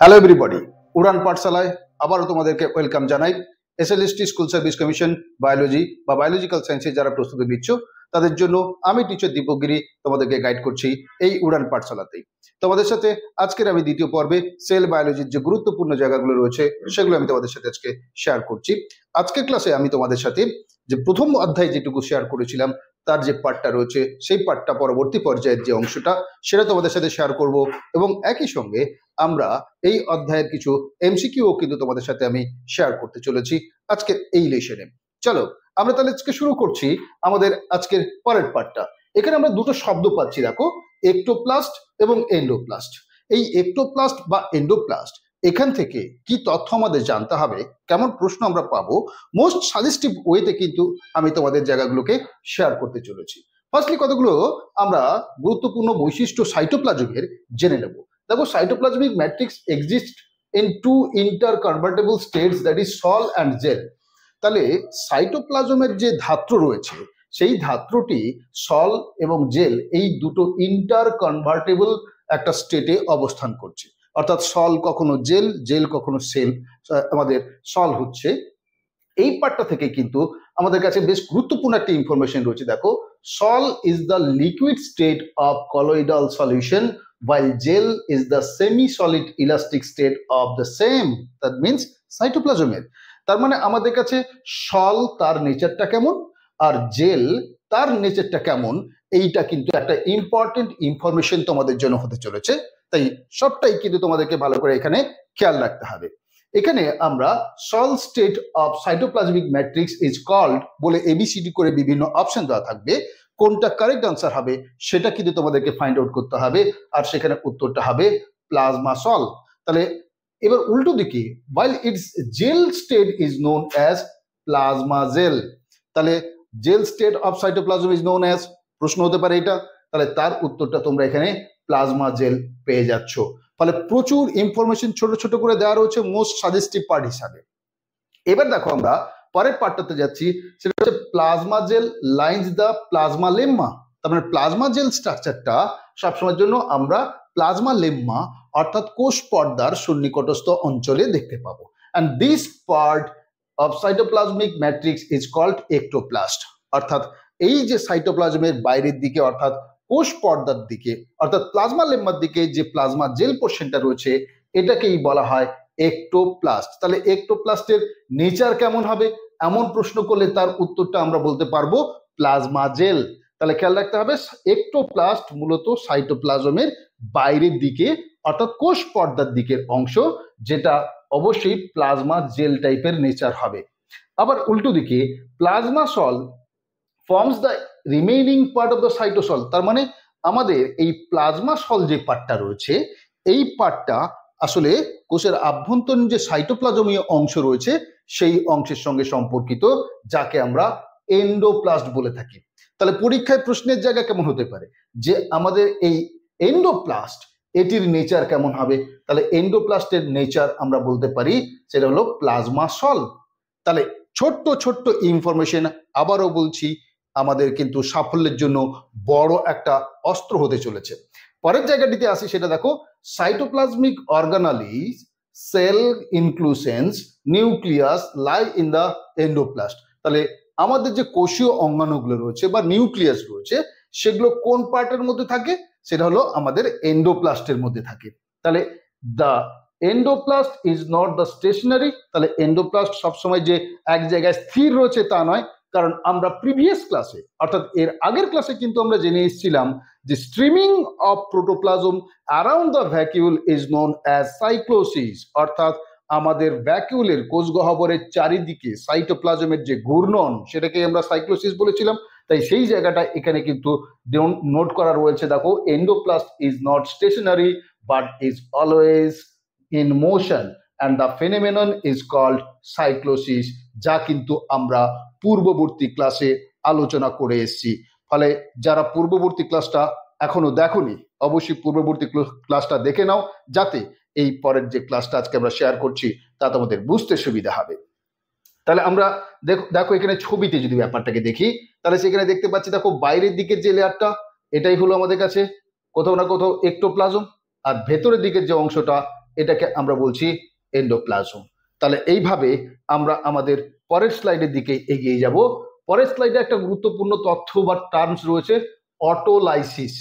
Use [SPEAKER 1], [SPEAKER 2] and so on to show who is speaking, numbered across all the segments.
[SPEAKER 1] Hello everybody, উড়ান পাঠশালায় আবারও তোমাদেরকে ওয়েলকাম জানাই। SLST school service commission biology বা বায়োলজিক্যাল সায়েন্সে যারা প্রস্তুতি নিচ্ছ তাদের জন্য আমি টিচার দীপক গিরি তোমাদেরকে গাইড করছি এই উড়ান পাঠশালাতেই। তোমাদের সাথে আজকের আমি দ্বিতীয় পর্বে সেল বায়োলজির যে গুরুত্বপূর্ণ জায়গাগুলো রয়েছে সেগুলো আমি তোমাদের সাথে আজকে শেয়ার করছি। আজকের ক্লাসে আমি তোমাদের সাথে যে প্রথম অধ্যায় যেটুকু শেয়ার করেছিলাম তার যে পার্টটা রয়েছে সেই পার্টটা পরবর্তী পর্যায়ের যে অংশটা সেটা তোমাদের সাথে শেয়ার করব, এবং একই সঙ্গে আমরা এই অধ্যায়ের কিছু এমসিকিউ কিন্তু তোমাদের সাথে আমি শেয়ার করতে চলেছি আজকের এই লেসনে। চলো আমরা তাহলে আজকে শুরু করছি আমাদের আজকের পরের পার্টটা। এখানে আমরা দুটো শব্দ পাচ্ছি, দেখো, একটোপ্লাস্ট এবং এন্ডোপ্লাস্ট। এই একটোপ্লাস্ট বা এন্ডোপ্লাস্ট এখান থেকে কি তথ্য আমাদের জানতে হবে, কেমন প্রশ্ন আমরা পাবো, মোস্ট সাজেস্টিভ ওয়েতে কিন্তু আমি তোমাদের জায়গাগুলোকে শেয়ার করতে চলেছি। ফার্স্টলি কতগুলো আমরা গুরুত্বপূর্ণ বৈশিষ্ট্য সাইটোপ্লাজমের জেনে নেব। দেখো, cytoplasmic matrix exists in two interconvertible states, that is sol and gel. তাহলে সাইটোপ্লাজমের যে ধাত্র রয়েছে সেই ধাত্রটি সল এবং জেল এই দুটো ইন্টারকনভার্টেবল একটা স্টেটে অবস্থান করছে, অর্থাৎ সল কখনো জেল, জেল কখনো সেল, আমাদের সল হচ্ছে। এই পার্টটা থেকে কিন্তু আমাদের কাছে বেশ গুরুত্বপূর্ণ একটা ইনফরমেশন রয়েছে। দেখো, sol is the liquid state of colloidal solution while gel is the semi-solid elastic state of the same, that means cytoplasm. তার মানে আমাদের কাছে সল তার নেচারটা কেমন আর জেল তার নেচারটা কেমন, এইটা কিন্তু একটা ইম্পর্টেন্ট ইনফরমেশন তোমাদের জন্য হতে চলেছে। তাই সবটাই কিন্তু তোমাদেরকে ভালো করে এখানে খেয়াল রাখতে হবে। এখানে আমরা sol state of cytoplasmic matrix is called বলে এবিসিডি করে বিভিন্ন অপশন দেওয়া থাকবে, কোনটা কারেক্ট আনসার হবে সেটা কিন্তু তোমাদেরকে ফাইন্ড আউট করতে হবে, আর সেখানে উত্তরটা হবে প্লাজমা সল। তাহলে এবার উল্টো দিকে, while its gel state is known as plasma gel, তাহলে gel state of cytoplasm is known as, প্রশ্ন হতে পারে এটা, তাহলে তার উত্তরটা তোমরা এখানে প্লাজমা জেল পেয়ে যাচ্ছ। ফলে প্রচুর ইনফরমেশন ছোট ছোট করে দেওয়া রয়েছে মোস্ট সাজেস্টিভ পার্ট হিসাবে। এবার দেখো আমরা পরের পার্টটাতে যাচ্ছি, সেটা হচ্ছে plasma gel lines the plasmalemma. তার মানে প্লাজমা জেল স্ট্রাকচারটা সবসময়ের জন্য আমরা প্লাজমা লেম্মা অর্থাৎ কোষ পর্দার সন্নিকটস্থ অঞ্চলে দেখতে পাবো। And this part of cytoplasmic matrix is called ectoplast. অর্থাৎ এই যে সাইটোপ্লাজমের বাইরের দিকে অর্থাৎ কোষ পর্দার দিকে অর্থাৎ প্লাজমা লেম্মার দিকে যে প্লাজমা জেল পোর্শনটা রয়েছে এটাকেই বলা হয় একটোপ্লাস্ট। তাহলে একটোপ্লাস্টের নেচার কেমন হবে এমন প্রশ্ন করলে তার উত্তরটা আমরা বলতে পারবো প্লাজমা জেল। তাহলে খেয়াল রাখতে হবে, একটোপ্লাস্ট মূলত সাইটোপ্লাজমের বাইরের দিকে অর্থাৎ কোষ পর্দার দিকের অংশ, যেটা অবশ্যই প্লাজমা জেল টাইপের নেচার হবে। আবার উল্টো দিকে plasma sol forms the remaining part of the cytosol. তার মানে আমাদের এই প্লাজমা সল যে পার্টটা রয়েছে এই পার্টটা আসলে কোষের আভ্যন্তরীণ যে সাইটোপ্লাজমীয় অংশ রয়েছে সেই অংশের সঙ্গে সম্পর্কিত, যাকে আমরা এন্ডোপ্লাস্ট বলে থাকি। তাহলে পরীক্ষায় প্রশ্নের জায়গা কেমন হতে পারে যে আমাদের এই এন্ডোপ্লাস্ট এটির নেচার কেমন হবে, তাহলে এন্ডোপ্লাস্টের নেচার আমরা বলতে পারি সেটা হলো প্লাজমা সল। তাহলে ছোট্ট ছোট্ট ইনফরমেশন, আবারও বলছি, আমাদের কিন্তু সাফল্যের জন্য বড় একটা অস্ত্র হতে চলেছে। পরের জায়গাটিতে আসি, সেটা দেখো, cytoplasmic organelles cell inclusions nucleus lie in the endoplast. তাহলে আমাদের যে কোষীয় অঙ্গাণুগুলো রয়েছে বা নিউক্লিয়াস রয়েছে সেগুলো কোন পার্টের মধ্যে থাকে, সেটা হলো আমাদের এন্ডোপ্লাস্টের মধ্যে থাকে। তাহলে the endoplast is not the stationary. তাহলে এন্ডোপ্লাস্ট সবসময় যে এক জায়গায় স্থির রয়েছে তা নয়, কারণ আমরা প্রিভিয়াস ক্লাসে অর্থাৎ এর আগের ক্লাসে কিন্তু আমরা জেনে এসেছিলাম যে streaming of protoplasm around the vacuole is known as cyclosis. অর্থাৎ আমাদের ভ্যাকিউলের কোষ গহ্বরের চারিদিকে সাইটোপ্লাজমের যে ঘূর্ণন সেটাকে আমরা সাইক্লোসিস বলেছিলাম। তাই সেই জায়গাটা এখানে কিন্তু নোট করা রয়েছে। দেখো, endoplast is not stationary but is always in motion and the phenomenon is called cyclosis, যা কিন্তু আমরা পূর্ববর্তী ক্লাসে আলোচনা করে এসেছি। ফলে যারা পূর্ববর্তী ক্লাসটা এখনো দেখোনি অবশ্যই পূর্ববর্তী ক্লাসটা দেখে নাও, যাতে এই পরের যে ক্লাসটা আজকে আমরা শেয়ার করছি তা তোমাদের বুঝতে সুবিধা হবে। তাহলে আমরা দেখো এখানে ছবিতে যদি ব্যাপারটাকে দেখি তাহলে সেখানে দেখতে পাচ্ছি, দেখো বাইরের দিকের যে লেয়ারটা এটাই হলো আমাদের কাছে কোথাও না কোথাও একটোপ্লাজম, আর ভেতরের দিকের যে অংশটা এটাকে আমরা বলছি এন্ডোপ্লাজম। তাহলে এইভাবে আমরা আমাদের পরের স্লাইডের দিকে এগিয়ে যাব। পরের স্লাইডে একটা গুরুত্বপূর্ণ তথ্য বা টার্মস রয়েছে, অটোলাইসিস।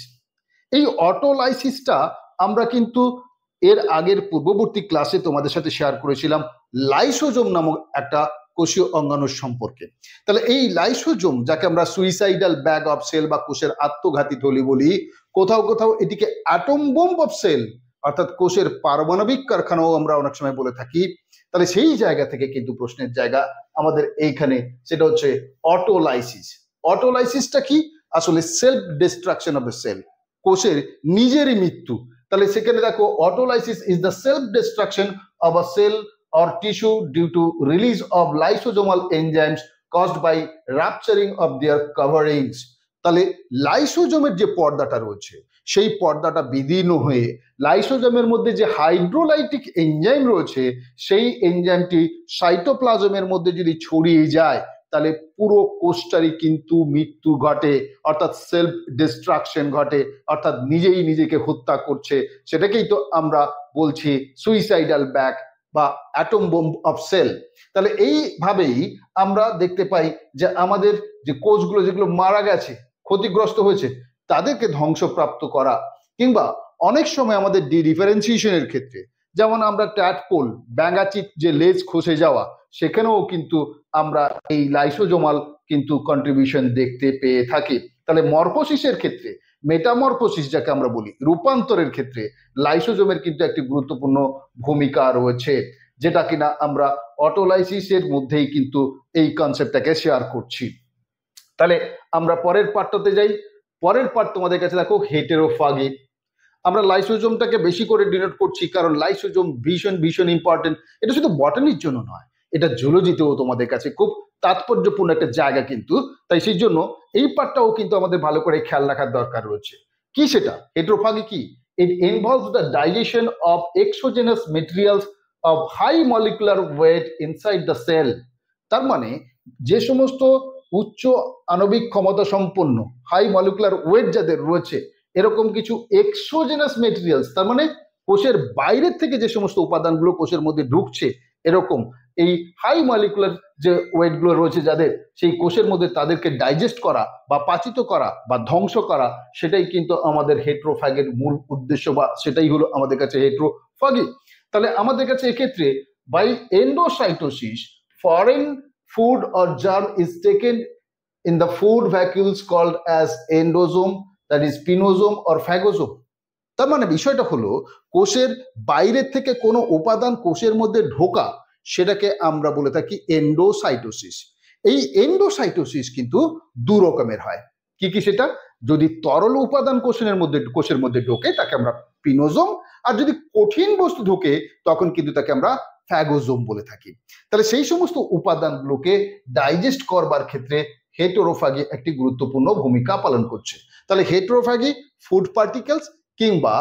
[SPEAKER 1] এই অটোলাইসিসটা আমরা কিন্তু এর আগের পূর্ববর্তী ক্লাসে তোমাদের সাথে শেয়ার করেছিলাম লাইসোজোম নামক একটা কোষীয় অঙ্গাণুর সম্পর্কে। তাহলে এই লাইসোজোম, যাকে আমরা সুইসাইডাল ব্যাগ অফ সেল বা কোষের আত্মঘাতী থলি বলি, কোথাও কোথাও এটিকে অ্যাটম বোম্ব অফ সেল অর্থাৎ কোষের পারমাণবিক কারখানাও আমরা অনেক সময় বলে থাকি। তাহলে সেই জায়গা থেকে কিন্তু প্রশ্নের জায়গা আমাদের এইখানে, সেটা হচ্ছে অটোলাইসিস। অটোলাইসিসটা কি? আসলে self destruction of the cell, কোষের নিজেরই মৃত্যু। তাহলে সেখানে দেখো, autolysis is the self destruction of a cell or tissue due to release of lysosomal enzymes caused by rupturing of their coverings। তাহলে লাইসোজোমের যে পর্দাটা রয়েছে, সেই পর্দাটা বিদীর্ণ হয়ে লাইসোজোমের মধ্যে যে হাইড্রোলাইটিক এনজাইম রয়েছে, সেই এনজাইমটি সাইটোপ্লাজমের মধ্যে যদি ছড়িয়ে যায়, তাহলে পুরো কোষটারই কিন্তু মৃত্যু ঘটে, অর্থাৎ সেলফ ডিস্ট্রাকশন ঘটে, অর্থাৎ নিজেই নিজেকে হত্যা করছে। সেটাকেই তো আমরা বলছি সুইসাইডাল ব্যাগ বা অ্যাটম বোম্ব অফ সেল। তাহলে এইভাবেই আমরা দেখতে পাই যে আমাদের যে কোষগুলো যেগুলো মারা গেছে, ক্ষতিগ্রস্ত হয়েছে, তাদেরকে ধ্বংসপ্রাপ্ত করা, কিংবা অনেক সময় আমাদের ডিফারেন্সিয়েশনের ক্ষেত্রে, যেমন আমরা ট্যাডপোল, ব্যাঙাচিত যে লেজ খসে যাওয়া, সেখানেও কিন্তু আমরা এই লাইসোজোমাল কিন্তু কন্ট্রিবিউশন দেখতে পেয়ে থাকি। তাহলে মরফোসিসের ক্ষেত্রে, মেটামরফোসিস যাকে আমরা বলি, রূপান্তরের ক্ষেত্রে লাইসোজোমের কিন্তু একটি গুরুত্বপূর্ণ ভূমিকা রয়েছে, যেটা কিনা আমরা অটোলাইসিসের মধ্যেই কিন্তু এই কনসেপ্টটাকে শেয়ার করছি। তাহলে আমরা পরের পার্টটাতে যাই। পরের পার্ট তোমাদের কাছে দেখো, হেটেরোফাগি। আমরা লাইসোজোমটাকে বেশি করে ডিনোট করছি কারণ লাইসোজোম ভীষণ ভীষণ ইম্পর্টেন্ট। এটা শুধু বটানির জন্য নয়, এটা জুলজিতেও তোমাদের কাছে খুব তাৎপর্যপূর্ণ একটা জায়গা কিন্তু। তাই সেই জন্য এই পার্টটাও কিন্তু আমাদের ভালো করে খেয়াল রাখার দরকার রয়েছে। কি সেটা? হেটেরোফাগি কি? It involves the digestion of exogenous materials of high molecular weight inside the cell। তার মানে যে সমস্ত উচ্চ আণবিক ক্ষমতা সম্পন্ন, হাই মলিকুলার ওয়েট যাদের রয়েছে, এরকম কিছু এক্সোজেনাস মেটেরিয়ালস, তার মানে কোষের বাইরের থেকে যে সমস্ত উপাদানগুলো কোষের মধ্যে ঢুকছে, এরকম এই হাই মলিকুলার যে ওয়েটগুলো রয়েছে যাদের, সেই কোষের মধ্যে তাদেরকে ডাইজেস্ট করা বা পাচিত করা বা ধ্বংস করা, সেটাই কিন্তু আমাদের হেটেরোফাগের মূল উদ্দেশ্য, বা সেটাই হলো আমাদের কাছে হেটেরোফাগি। তাহলে আমাদের কাছে এক্ষেত্রে by endocytosis foreign food or germ is taken in the food vacuoles called as endosome, that is pinosome or phagosome। তার মানে বিষয়টা হলো, কোষের বাইরের থেকে কোনো উপাদান কোষের মধ্যে ঢোকা, সেটাকে আমরা বলে থাকি এন্ডোসাইটোসিস। এই এন্ডোসাইটোসিস কিন্তু দু রকমের হয়। কি কি সেটা? যদি তরল উপাদান কোষের মধ্যে ঢোকে, তাকে আমরা পিনোজোম, আর যদি কঠিন বস্তু ঢোকে, তখন কিন্তু তাকে আমরা ফ্যাগোজোম বলে থাকি। তাহলে সেই সমস্ত উপাদানগুলোকে ডাইজেস্ট করবার ক্ষেত্রে হেটেরোফাগি একটি গুরুত্বপূর্ণ ভূমিকা পালন করছে। তাহলে হেটেরোফাগি ফুড পার্টিকেলস কিংবা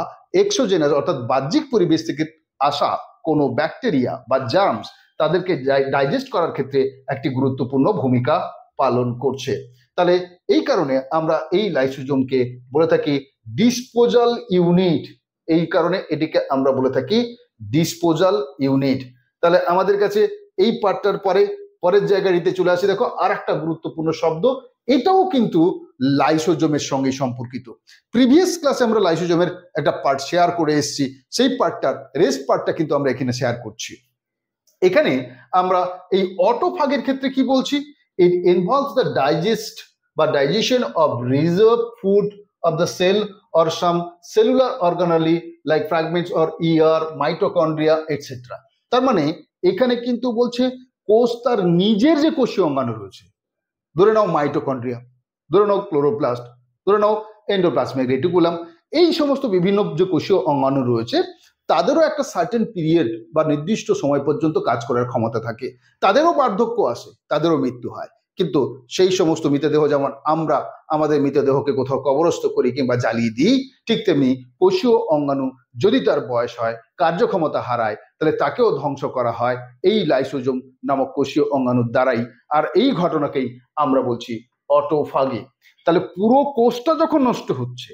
[SPEAKER 1] এক্সোজেনাস অর্থাৎ বাহ্যিক পরিবেশ থেকে আসা কোনো ব্যাকটেরিয়া বা জার্মস, তাদেরকে ডাইজেস্ট করার ক্ষেত্রে একটি গুরুত্বপূর্ণ ভূমিকা পালন করছে। তাহলে এই কারণে আমরা এই লাইসোজোমকে বলে থাকি ডিসপোজাল ইউনিট। এই কারণে এটিকে আমরা বলে থাকি ডিসপোজাল ইউনিট। তাহলে আমাদের কাছে এই পার্টটার পরের জায়গাটিতে চলে আসি। দেখো, আর একটা গুরুত্বপূর্ণ শব্দ, এটাও কিন্তু লাইসোজোমের সঙ্গে সম্পর্কিত। প্রিভিয়াস ক্লাসে আমরা লাইসোজোমের একটা পার্ট শেয়ার করে এসেছি, সেই পার্টটার রেস্ট পার্টটা কিন্তু আমরা এখানে শেয়ার করছি। এখানে আমরা এই অটোফাগের ক্ষেত্রে কি বলছি? ইট involves the digestion of reserved food of the cell or some cellular organelle like fragments or mitochondria etc। তার মানে এখানে কিন্তু বলছে কোষ তার নিজের যে কোষীয় অঙ্গাণু রয়েছে, ধরে নাও মাইটোকন্ড্রিয়া, ধরে নাও ক্লোরোপ্লাস্ট, ধরে নাও এন্ডোপ্লাজমিক রেটিকুলাম, এই সমস্ত বিভিন্ন যে কোষীয় অঙ্গাণু রয়েছে, তাদেরও একটা সার্টেন পিরিয়ড বা নির্দিষ্ট সময় পর্যন্ত কাজ করার ক্ষমতা থাকে। তাদেরও বার্ধক্য আসে, তাদেরও মৃত্যু হয়। কিন্তু সেই সমস্ত মৃতদেহ, যেমন আমরা আমাদের মৃতদেহকে কোথাও কবরস্থ করি কিংবা জ্বালিয়ে দিই, ঠিক তেমনি কোষীয় অঙ্গাণু যদি তার বয়স হয়, কার্যক্ষমতা হারায়, তাহলে তাকেও ধ্বংস করা হয় এই লাইসোজোম নামক কোষীয় অঙ্গাণুর দ্বারাই। আর এই ঘটনাকেই আমরা বলছি অটোফাগি। তাহলে পুরো কোষটা যখন নষ্ট হচ্ছে,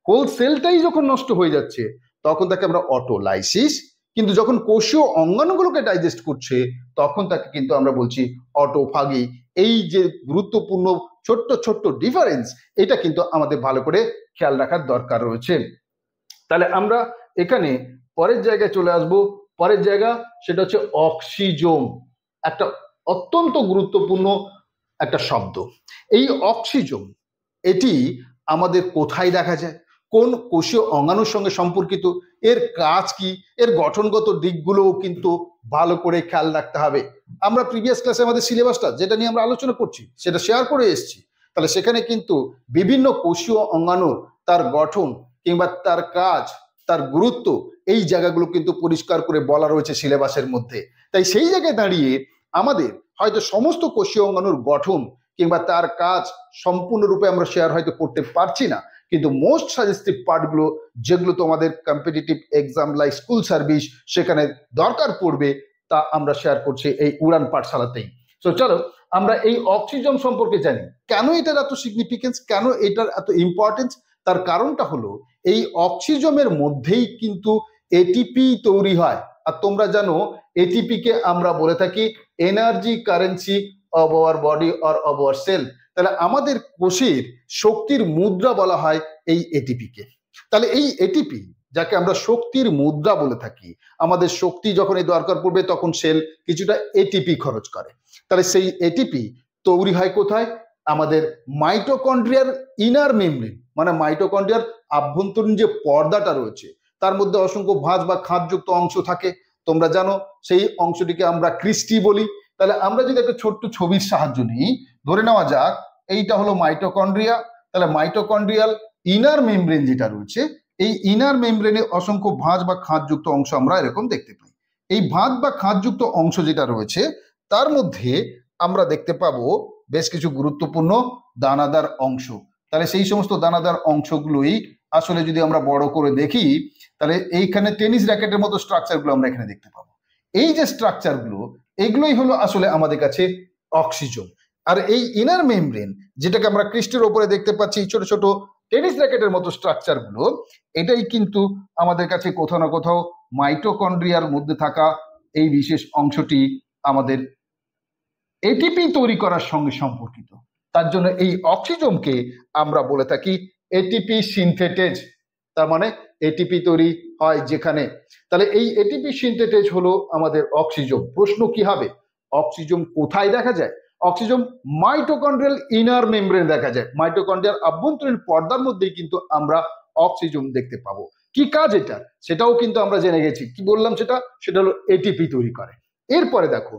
[SPEAKER 1] হোল সেলটাই যখন নষ্ট হয়ে যাচ্ছে, তখন তাকে আমরা অটোলাইসিস কিন্তু যখন কোষীয় অঙ্গাণুগুলোকে ডাইজেস্ট করছে তখন তাকে কিন্তু আমরা বলছি অটোফাগি। এই যে গুরুত্বপূর্ণ ছোট্ট ছোট্ট ডিফারেন্স, এটা কিন্তু আমাদের ভালো করে খেয়াল রাখার দরকার রয়েছে। তাহলে আমরা এখানে পরের জায়গায় চলে আসব। পরের জায়গা সেটা হচ্ছে অক্সিজোম, একটা অত্যন্ত গুরুত্বপূর্ণ একটা শব্দ। এই অক্সিজোম এটি আমাদের কোথায় দেখা যায়, কোন কোষীয় অঙ্গাণুর সঙ্গে সম্পর্কিত, এর কাজ কি, এর গঠনগত দিকগুলোও কিন্তু ভালো করে খেয়াল রাখতে হবে। আমরা প্রিভিয়াস ক্লাসে আমাদের সিলেবাসটা যেটা নিয়ে আমরা আলোচনা করছি সেটা শেয়ার করে এসেছি। তাহলে সেখানে কিন্তু বিভিন্ন কোষীয় অঙ্গাণুর তার গঠন কিংবা তার কাজ, তার গুরুত্ব, এই জায়গাগুলো কিন্তু পরিষ্কার করে বলা রয়েছে সিলেবাসের মধ্যে। তাই সেই জায়গায় দাঁড়িয়ে আমাদের হয়তো সমস্ত কোষীয় অঙ্গাণুর গঠন কিংবা তার কাজ সম্পূর্ণরূপে আমরা শেয়ার হয়তো করতে পারছি না, কিন্তু মোস্ট সাজেস্টিভ পার্টগুলো যেগুলো তোমাদের competitive exam like school service সেখানে দরকার পড়বে, তা আমরা শেয়ার করছি এই উড়ান পাঠশালাতেই। তো চলো আমরা এই অক্সিজোম সম্পর্কে জানি। কেন এটার এত সিগনিফিকেন্স, কেন এটার এত ইম্পর্টেন্স? তার কারণটা হলো এই অক্সিজোমের মধ্যেই কিন্তু এটিপি তৈরি হয়। আর তোমরা জানো এটিপি কে আমরা বলে থাকি energy currency of our body or of our cell. তাহলে আমাদের কোষের শক্তির মুদ্রা বলা হয় এই এটিপি কে। তাহলে এই এটিপি, যাকে আমরা শক্তির মুদ্রা বলে থাকি, আমাদের শক্তি যখন এই দরকার পড়বে তখন সেল কিছুটা এটিপি খরচ করে। তাহলে সেই এটিপি তৈরি হয় কোথায়? আমাদের মাইটোকন্ড্রিয়ার ইনার মেমব্রেন, মানে মাইটোকন্ড্রিয়ার আভ্যন্তরীণ যে পর্দাটা রয়েছে তার মধ্যে অসংখ্য ভাঁজ বা খাঁজযুক্ত অংশ থাকে। তোমরা জানো সেই অংশটিকে আমরা ক্রিস্টি বলি। তাহলে আমরা যদি একটা ছোট্ট ছবির সাহায্য নিই, ধরে নেওয়া যাক এইটা হলো মাইটোকন্ড্রিয়া। তাহলে মাইটোকন্ড্রিয়াল ইনার মেমব্রেন যেটা রয়েছে, এই ইনার মেমব্রেনে অসংখ্য ভাঁজ বা খাঁজযুক্ত অংশ আমরা এরকম দেখতে পাই। এই ভাঁজ বা খাঁজযুক্ত অংশ যেটা রয়েছে তার মধ্যে আমরা দেখতে পাবো বেশ কিছু গুরুত্বপূর্ণ দানাদার অংশ। তাহলে সেই সমস্ত দানাদার অংশগুলোই আসলে যদি আমরা বড় করে দেখি, তাহলে এইখানে টেনিস র্যাকেটের মতো স্ট্রাকচারগুলো আমরা এখানে দেখতে পাবো। এই যে স্ট্রাকচারগুলো, এগুলোই হলো আসলে আমাদের কাছে অক্সিজোম। আর এই ইনার মেমব্রেন যেটাকে আমরা ক্রিস্টের ওপরে দেখতে পাচ্ছি ছোট ছোট টেনিস র্যাকেটের মতো স্ট্রাকচারগুলো, এটাই কিন্তু আমাদের কাছে কোথাও না কোথাও মাইটোকন্ড্রিয়ার মধ্যে থাকা এই বিশেষ অংশটি আমাদের এটিপি তৈরি করার সঙ্গে সম্পর্কিত। তার জন্য এই অক্সিজোমকে আমরা বলে থাকি এটিপি সিনথেটেজ। তার মানে এটিপি তৈরি হয় যেখানে। তাহলে এই এটিপি সিনথেটেজ হলো আমাদের অক্সিজোম। প্রশ্ন কি হবে, অক্সিজোম কোথায় দেখা যায়? অক্সিজোম মাইটোকন্ড্রিয়াল ইনার মেমব্রেন দেখা যায়। মাইটোকন্ড্রিয়াল আভ্যন্তরীণ পর্দার মধ্যেই কিন্তু আমরা অক্সিজোম দেখতে পাবো। কি কাজ এটা সেটাও কিন্তু আমরা জেনে গেছি। কি বললাম সেটা হলো এটিপি তৈরি করে। এরপরে দেখো,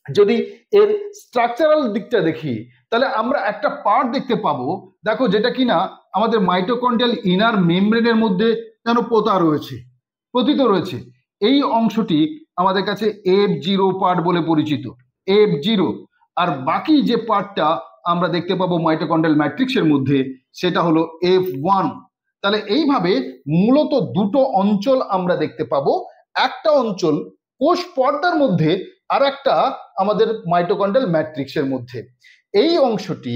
[SPEAKER 1] যদি এর স্ট্রাকচারাল দিকটা দেখি তাহলে আমরা একটা পার্ট দেখতে পাবো, দেখো যেটা কিনা আমাদের মাইটোকন্ড্রিয়াল ইনার মেমব্রেনের মধ্যে যেন পোতা রয়েছে, পতিত রয়েছে। এই অংশটি আমাদের কাছে F0 পার্ট বলে পরিচিত, F0। আর বাকি যে পার্টটা আমরা দেখতে পাবো মাইটোকন্ড্রিয়াল ম্যাট্রিক্সের মধ্যে সেটা হলো F1। তাহলে এইভাবে মূলত দুটো অঞ্চল আমরা দেখতে পাবো, একটা অঞ্চল কোষ পর্দার মধ্যে আর একটা আমাদের মাইটোকন্ড্রিয়াল ম্যাট্রিক্সের মধ্যে। এই অংশটি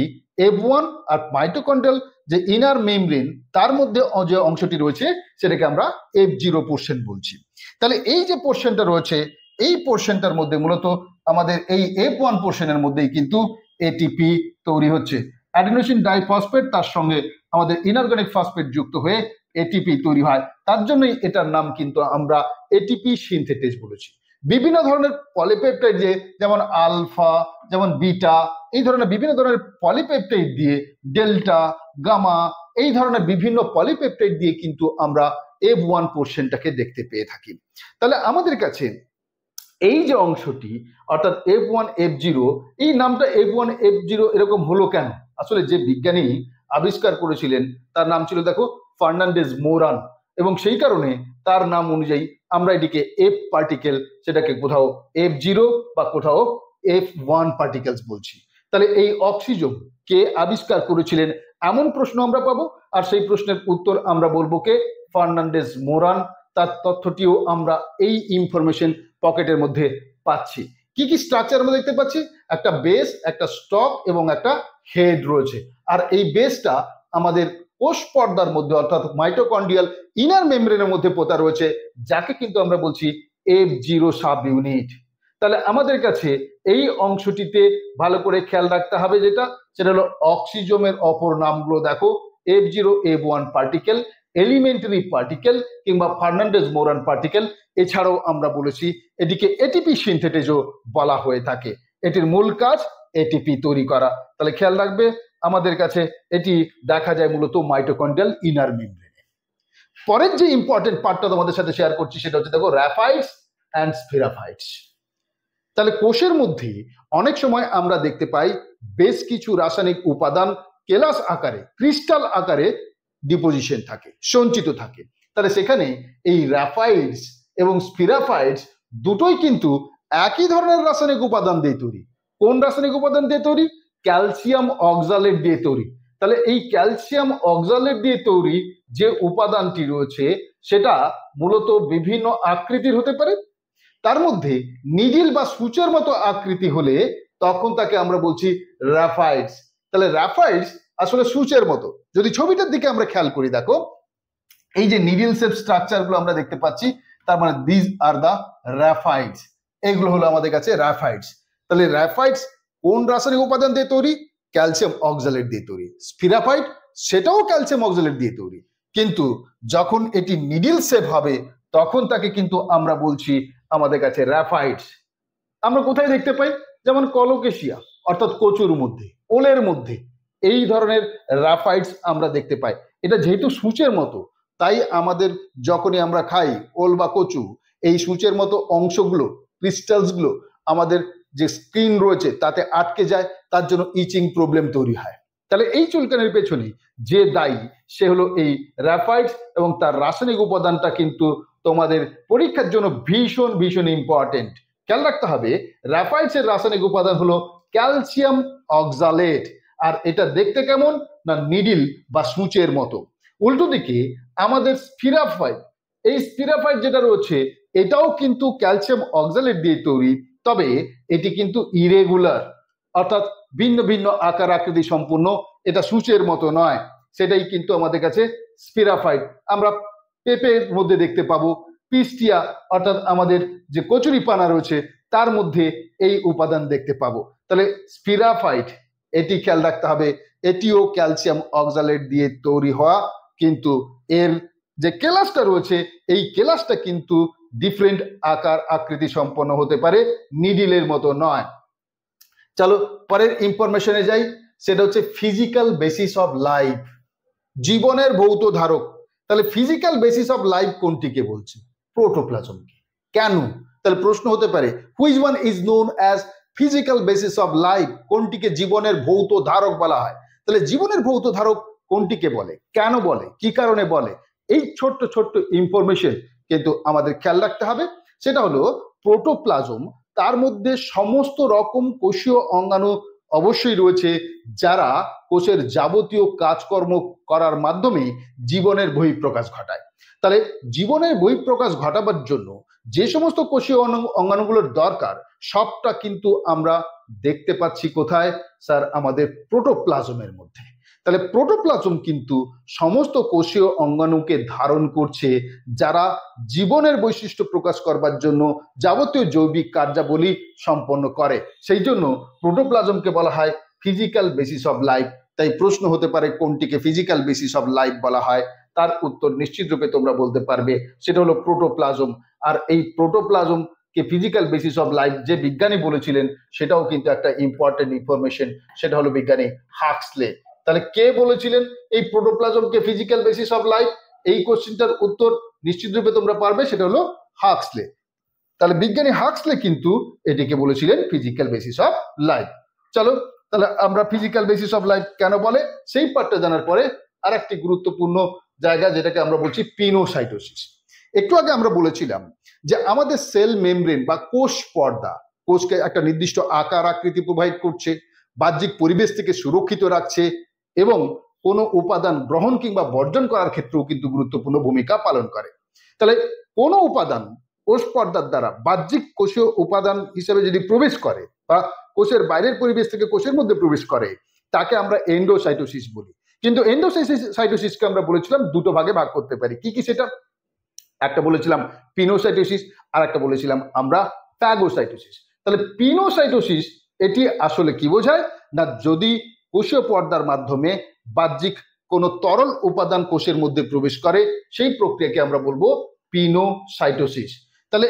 [SPEAKER 1] F1 আর মাইটোকন্ড্রিয়াল যে ইনার মেমব্রেন তার মধ্যে যে অংশটি রয়েছে সেটাকে আমরা F0 পোর্শন বলছি। তাহলে এই যে পোর্শনটা রয়েছে এই পোর্শনটার মধ্যে মূলত আমাদের এই F1 পোর্শনের মধ্যেই কিন্তু এটিপি তৈরি হচ্ছে। অ্যাডিনোসিন ডাইফসফেট তার সঙ্গে আমাদের ইনঅর্গানিক ফসফেট যুক্ত হয়ে এটিপি তৈরি হয়। তার জন্যই এটার নাম কিন্তু আমরা এটিপি সিনথেটেজ বলেছি। বিভিন্ন ধরনের পলিপেপটাইড যেমন আলফা, যেমন বিটা, এই ধরনের বিভিন্ন ধরনের পলিপেপটাইড দিয়ে, ডেল্টা, গামা, এই ধরনের বিভিন্ন পলিপেপটাইড দিয়ে কিন্তু আমরা F1 পোর্শনটাকে দেখতে পেয়ে থাকি। তাহলে আমাদের কাছে এই যে অংশটি অর্থাৎ F1 F0, এই নামটা F1 F0 এরকম হলো কেন? আসলে যে বিজ্ঞানী আবিষ্কার করেছিলেন তার নাম ছিল দেখো ফার্নান্ডেজ মোরান, এবং সেই কারণে তার নাম অনুযায়ী আমরা এটিকে F পার্টিকেল, সেটাকে কোথাও F0 বা কোথাও F1 পার্টিকেলস বলছি। তাহলে এই অক্সিজোম কে আবিষ্কার করেছিলেন এমন প্রশ্ন আমরা পাবো, আর সেই প্রশ্নের উত্তর আমরা বলবো কে ফার্নান্ডেজ মোরান। তার তথ্যটিও আমরা এই ইনফরমেশন পকেটের মধ্যে পাচ্ছি। কি কি স্ট্রাকচার আমরা দেখতে পাচ্ছি? একটা বেস, একটা স্টক এবং একটা হেড রয়েছে। আর এই বেসটা আমাদের কোষ পর্দার মধ্যে অর্থাৎ মাইটোকন্ড্রিয়াল ইনার মেমব্রেনের মধ্যে পোতা রয়েছে, যাকে কিন্তু আমরা বলছি F0 সাব ইউনিট। তাহলে আমাদের কাছে এই অংশটিতে ভালো করে খেয়াল রাখতে হবে, সেটা হলো অক্সিজোমের অপর নামগুলো দেখো, F0 F1 particle, elementary particle কিংবা ফার্নান্ডেজ মোরান পার্টিকেল। এছাড়াও আমরা বলেছি এটিকে এটিপি সিনথেটেজও বলা হয়ে থাকে। এটির মূল কাজ এটিপি তৈরি করা। তাহলে খেয়াল রাখবে আমাদের কাছে এটি দেখা যায় মূলত মাইটোকন্ড্রিয়াল ইনার মেমব্রেনে। পরের যে ইম্পর্টেন্ট পার্টটা তোমাদের সাথে শেয়ার করছি সেটা হচ্ছে দেখো রাফাইটস অ্যান্ড স্ফেরাফাইটস। তাহলে কোষের মধ্যে অনেক সময় আমরা দেখতে পাই বেশ কিছু রাসায়নিক উপাদান কেলাস আকারে, ক্রিস্টাল আকারে ডিপোজিশন থাকে, সঞ্চিত থাকে। তাহলে সেখানে এই রাফাইটস এবং স্ফেরাফাইটস দুটোই কিন্তু একই ধরনের রাসায়নিক উপাদান দিয়ে তৈরি। কোন রাসায়নিক উপাদান দিয়ে তৈরি? ক্যালসিয়াম অক্সালেট দিয়ে তৈরি। তাহলে এই ক্যালসিয়াম অক্সালেট দিয়ে তৈরি যে উপাদানটি রয়েছে সেটা মূলত বিভিন্ন আকৃতির হতে পারে। তার মধ্যে নিডিল বা সূচের মতো আকৃতি হলে তখন তাকে আমরা বলছি রাফাইটস। তাহলে রাফাইটস আসলে সূচের মতো। যদি ছবিটার দিকে আমরা খেয়াল করি, দেখো এই যে নিডিল শেপ স্ট্রাকচার গুলো আমরা দেখতে পাচ্ছি, তার মানে দিস আর দা রাফাইটস। এগুলো হলো আমাদের কাছে রাফাইটস। তাহলে রাফাইটস কোন রাসায়নিক উপাদান দিয়ে তৈরি? ক্যালসিয়াম অক্সালেট দিয়ে তৈরি। স্ফেরাফাইট সেটাও ক্যালসিয়াম অক্সালেট দিয়ে তৈরি, কিন্তু যখন এটি নিডিল শেপ হবে তখন তাকে কিন্তু আমরা বলছি আমাদের কাছে রাফাইটস। আমরা কোথায় দেখতে পাই? যেমন কলোকেশিয়া অর্থাৎ কচুর মধ্যে, ওলের মধ্যে এই ধরনের রাফাইটস আমরা দেখতে পাই। এটা যেহেতু সূচের মতো, তাই আমাদের যখনই আমরা খাই ওল বা কচু, এই সূচের মতো অংশগুলো, ক্রিস্টালস গুলো আমাদের যে স্কিন রয়েছে তাতে আটকে যায়, তার জন্য ইচিং প্রবলেম তৈরি হয়। তাহলে এই চুলকানির পেছনে যে দায়ী সে হলো এই রাফাইটস, এবং তার রাসায়নিক উপাদানটা কিন্তু তোমাদের পরীক্ষার জন্য ভীষণ ভীষণ ইম্পর্টেন্ট। খেয়াল রাখতে হবে রাফাইটস এর রাসায়নিক উপাদান হলো ক্যালসিয়াম অক্সালেট, আর এটা দেখতে কেমন? না নিডিল বা সূচের মতো। উল্টো দিকে আমাদের স্ফেরাফাইট, এই স্ফেরাফাইট যেটা রয়েছে এটাও কিন্তু ক্যালসিয়াম অক্সালেট দিয়ে তৈরি, তবে এটি কিন্তু ইরেগুলার অর্থাৎ ভিন্ন ভিন্ন আকার আকৃতি সম্পূর্ণ, এটা সূচের মতো নয়। সেটাই কিন্তু আমাদের কাছে স্ফেরাফাইট। আমরা পেঁপের মধ্যে দেখতে পাবো, পিস্টিয়া অর্থাৎ আমাদের যে কচুরি পানা রয়েছে তার মধ্যে এই উপাদান দেখতে পাবো। তাহলে স্ফেরাফাইট এটি খেয়াল রাখতে হবে, এটিও ক্যালসিয়াম অক্সালেট দিয়ে তৈরি হওয়া, কিন্তু এর যে কেলাসটা রয়েছে এই কেলাসটা কিন্তু ডিফারেন্ট আকার আকৃতি সম্পন্ন হতে পারে, নিডিলের মতো নয়। চলো পরের ইনফরমেশনে যাই, সেটা হচ্ছে ফিজিক্যাল বেসিস অফ লাইফ, জীবনের ভৌত ধারক। তাহলে ফিজিক্যাল বেসিস অফ লাইফ কোনটিকে বলছে? প্রোটোপ্লাজমকে। কেন? তাহলে প্রশ্ন হতে পারে which one is known as physical basis of life, কোনটিকে জীবনের ভৌত ধারক বলা হয়? তাহলে জীবনের ভৌত ধারক কোনটিকে বলে, কেন বলে, কি কারণে বলে, এই ছোট্ট ছোট্ট ইনফরমেশন কিন্তু আমাদের খেয়াল রাখতে হবে। সেটা হলো প্রোটোপ্লাজম, তার মধ্যে সমস্ত রকম কোষীয় অঙ্গাণু অবশ্যই রয়েছে, যারা কোষের যাবতীয় কাজকর্ম করার মাধ্যমে জীবনের বহিঃপ্রকাশ ঘটায়। তাহলে জীবনের বহিঃপ্রকাশ ঘটাবার জন্য যে সমস্ত কোষীয় অঙ্গাণুগুলোর দরকার সবটা কিন্তু আমরা দেখতে পাচ্ছি কোথায়? স্যার আমাদের প্রোটোপ্লাজমের মধ্যে। তাহলে প্রোটোপ্লাজম কিন্তু সমস্ত কোষীয় অঙ্গাণুকে ধারণ করছে, যারা জীবনের বৈশিষ্ট্য প্রকাশ করবার জন্য যাবতীয় জৈবিক কার্যাবলী সম্পন্ন করে। সেই জন্য প্রোটোপ্লাজমকে বলা হয় ফিজিক্যাল বেসিস অফ লাইফ। তাই প্রশ্ন হতে পারে কোনটিকে ফিজিক্যাল বেসিস অফ লাইফ বলা হয়? তার উত্তর নিশ্চিত রূপে তোমরা বলতে পারবে, সেটা হলো প্রোটোপ্লাজম। আর এই protoplasm K physical basis of life যে বিজ্ঞানী বলেছিলেন সেটাও কিন্তু একটা ইম্পর্টেন্ট ইনফরমেশন, সেটা হলো বিজ্ঞানী হাক্সলে। তাহলে কে বলেছিলেন এই প্রোটোপ্লাজমকে ফিজিক্যাল বেসিস অফ লাইফ? এই কোশ্চেনটার উত্তর নিশ্চিত রূপে তোমরা পারবে, সেটা হলো হাক্সলে। তাহলে বিজ্ঞানী হাক্সলে কিন্তু এটিকে বলেছিলেন ফিজিক্যাল বেসিস অফ লাইফ। চলো তাহলে আমরা ফিজিক্যাল বেসিস অফ লাইফ কেন বলে সেই পার্টটা জানার পরে আর একটি গুরুত্বপূর্ণ জায়গা, যেটাকে আমরা বলছি পিনোসাইটোসিস। একটু আগে আমরা বলেছিলাম যে আমাদের সেল মেমব্রেন বা কোষ পর্দা কোষকে একটা নির্দিষ্ট আকার আকৃতি প্রোভাইড করছে, বাহ্যিক পরিবেশ থেকে সুরক্ষিত রাখছে, এবং কোনো উপাদান গ্রহণ কিংবা বর্জন করার ক্ষেত্রেও কিন্তু গুরুত্বপূর্ণ ভূমিকা পালন করে। তাহলে কোনো উপাদান কোষ পর্দার দ্বারা বাহ্যিক কোষীয় উপাদান হিসেবে যদি প্রবেশ করে বা কোষের বাইরের পরিবেশ থেকে কোষের মধ্যে প্রবেশ করে, তাকে আমরা এন্ডোসাইটোসিস বলি। কিন্তু এন্ডোসাইটোসিসকে আমরা বলেছিলাম দুটো ভাগে ভাগ করতে পারি। কি কি সেটা? একটা বলেছিলাম পিনোসাইটোসিস, আর একটা বলেছিলাম আমরা ফ্যাগোসাইটোসিস। তাহলে পিনোসাইটোসিস এটি আসলে কি বোঝায় না, যদি কোষীয় পর্দার মাধ্যমে বাহ্যিক কোনো তরল উপাদান কোষের মধ্যে প্রবেশ করে সেই প্রক্রিয়াকে আমরা বলবো পিনোসাইটোসিস। তাহলে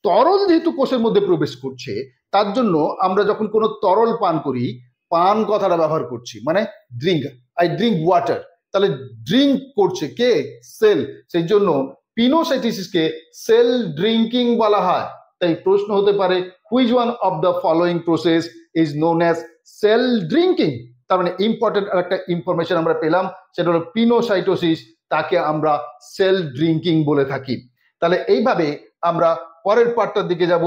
[SPEAKER 1] তরল যেহেতু কোষের মধ্যে প্রবেশ করছে, তার জন্য আমরা যখন কোনো তরল পান করি, পান কথাটা ব্যবহার করছি, মানে ড্রিঙ্ক, আই ড্রিঙ্ক ওয়াটার, তাহলে ড্রিঙ্ক করছে কে? সেল। সেই জন্য পিনোসাইটোসিসকে সেল ড্রিঙ্কিং বলা হয়। তাই প্রশ্ন হতে পারে, which one of the following process is known as cell drinking? তার মানে ইম্পর্টেন্ট একটা ইনফরমেশন আমরা পেলাম, সেটা হলো পিনোসাইটোসিস, তাকে আমরা সেল ড্রিঙ্কিং বলে থাকি। তাহলে এইভাবে আমরা পরের পার্টটার দিকে যাব।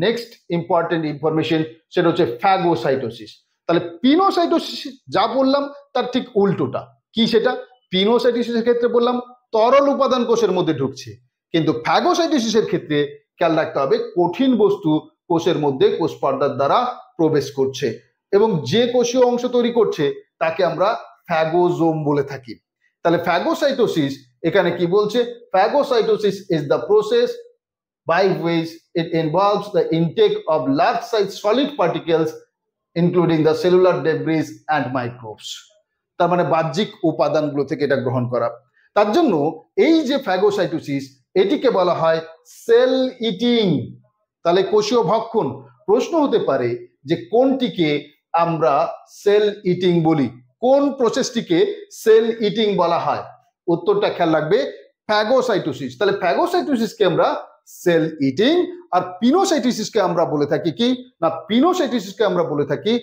[SPEAKER 1] নেক্সট ইম্পর্টেন্ট ইনফরমেশন সেটা হচ্ছে ফ্যাগোসাইটোসিস। তাহলে পিনোসাইটোসিস যা বললাম তার ঠিক উল্টোটা। কি সেটা? পিনোসাইটোসিসের ক্ষেত্রে বললাম তরল উপাদান কোষের মধ্যে ঢুকছে, কিন্তু ফ্যাগোসাইটোসিসের ক্ষেত্রে খেয়াল রাখতে হবে কঠিন বস্তু কোষের মধ্যে কোষ পর্দার দ্বারা প্রবেশ করছে, এবং যে কোষীয় অংশ তৈরি করছে তাকে আমরা ফ্যাগোজোম বলে থাকি। তাহলে ফ্যাগোসাইটোসিস এখানে কি বলছে? Phagocytosis is the process by which it involves the intake of large size solid particles including the cellular debris and microbes। তার মানে বাহ্যিক উপাদানগুলো থেকে এটা গ্রহণ করা। তার জন্য এই যে ফ্যাগোসাইটোসিস, এটিকে বলা হয় সেল ইটিং। তাহলে কোষীয় ভক্ষণ। প্রশ্ন হতে পারে যে কোনটিকে আমরা সেল ইটিং বলি, কোন প্রসেসটিকে সেল ইটিং বলা হয়? উত্তরটা খেয়াল রাখবে, ফ্যাগোসাইটোসিস। তাহলে ফ্যাগোসাইটোসিসকে আমরা সেল ইটিং, আর পিনোসাইটোসিসকে আমরা বলে থাকি কি না, পিনোসাইটোসিসকে আমরা বলে থাকি